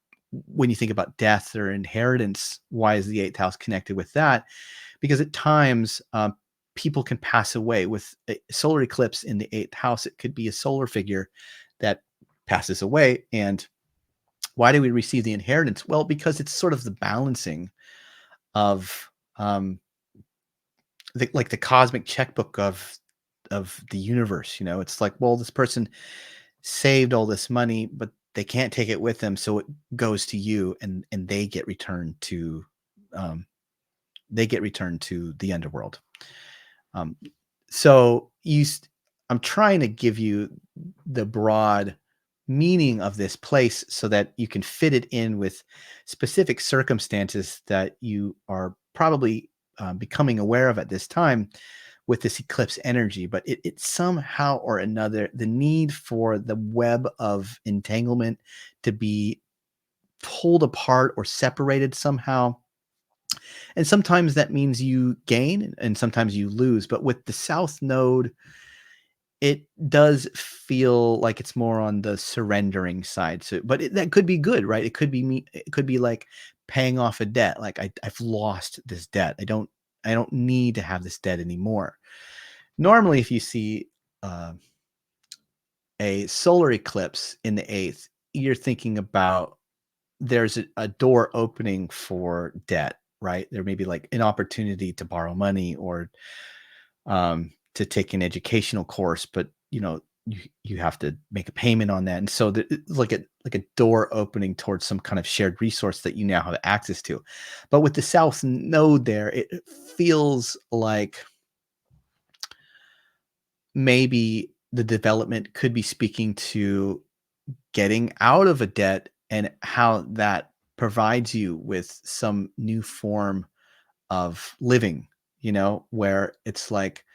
Speaker 1: when you think about death or inheritance. Why is the eighth house connected with that? Because at times people can pass away. With a solar eclipse in the eighth house, it could be a solar figure that passes away. And why do we receive the inheritance? Well, because it's sort of the balancing of the cosmic checkbook of the universe. It's like, well, this person saved all this money, but they can't take it with them, so it goes to you, and they get returned to the underworld. So I'm trying to give you the broad meaning of this place so that you can fit it in with specific circumstances that you are probably becoming aware of at this time with this eclipse energy. But it somehow or another, the need for the web of entanglement to be pulled apart or separated somehow. And sometimes that means you gain and sometimes you lose. But with the south node, it does feel like it's more on the surrendering side. So, but that could be good, right? It could be it could be like paying off a debt. Like I've lost this debt. I don't need to have this debt anymore. Normally, if you see a solar eclipse in the eighth, you're thinking about there's a door opening for debt, right? There may be like an opportunity to borrow money or to take an educational course, but you have to make a payment on that. And so it's like a door opening towards some kind of shared resource that you now have access to. But with the south node there, it feels like maybe the development could be speaking to getting out of a debt and how that provides you with some new form of living, where it's like,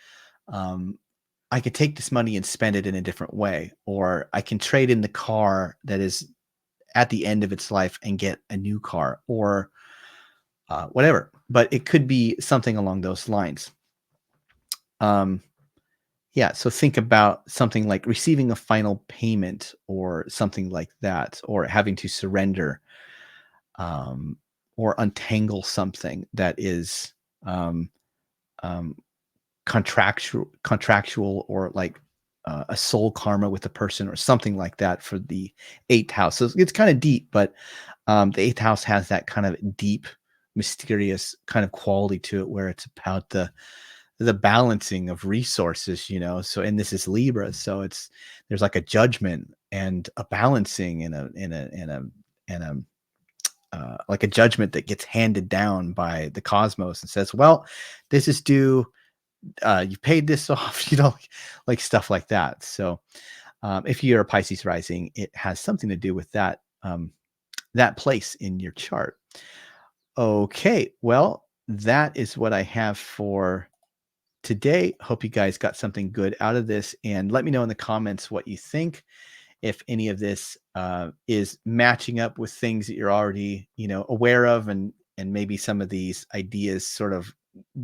Speaker 1: I could take this money and spend it in a different way, or I can trade in the car that is at the end of its life and get a new car, or whatever. But it could be something along those lines. Yeah, so think about something like receiving a final payment or something like that, or having to surrender or untangle something that is contractual, or like a soul karma with a person or something like that for the eighth house. So it's kind of deep, but the eighth house has that kind of deep, mysterious kind of quality to it, where it's about the balancing of resources, So, and this is Libra, so there's like a judgment and a balancing and like a judgment that gets handed down by the cosmos and says, well, this is due, you paid this off, like stuff like that. So if you're a Pisces rising, it has something to do with that that place in your chart. Okay, well, that is what I have for today. Hope you guys got something good out of this, and let me know in the comments what you think. If any of this is matching up with things that you're already, aware of, and maybe some of these ideas sort of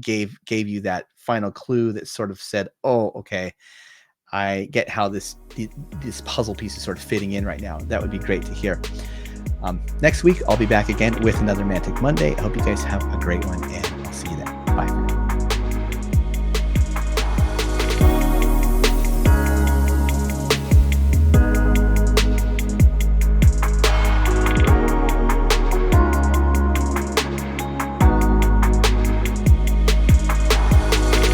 Speaker 1: gave you that final clue that sort of said, oh, okay, I get how this puzzle piece is sort of fitting in right now. That would be great to hear. Next week, I'll be back again with another Mantic Monday. I hope you guys have a great one, and I'll see you then. Bye.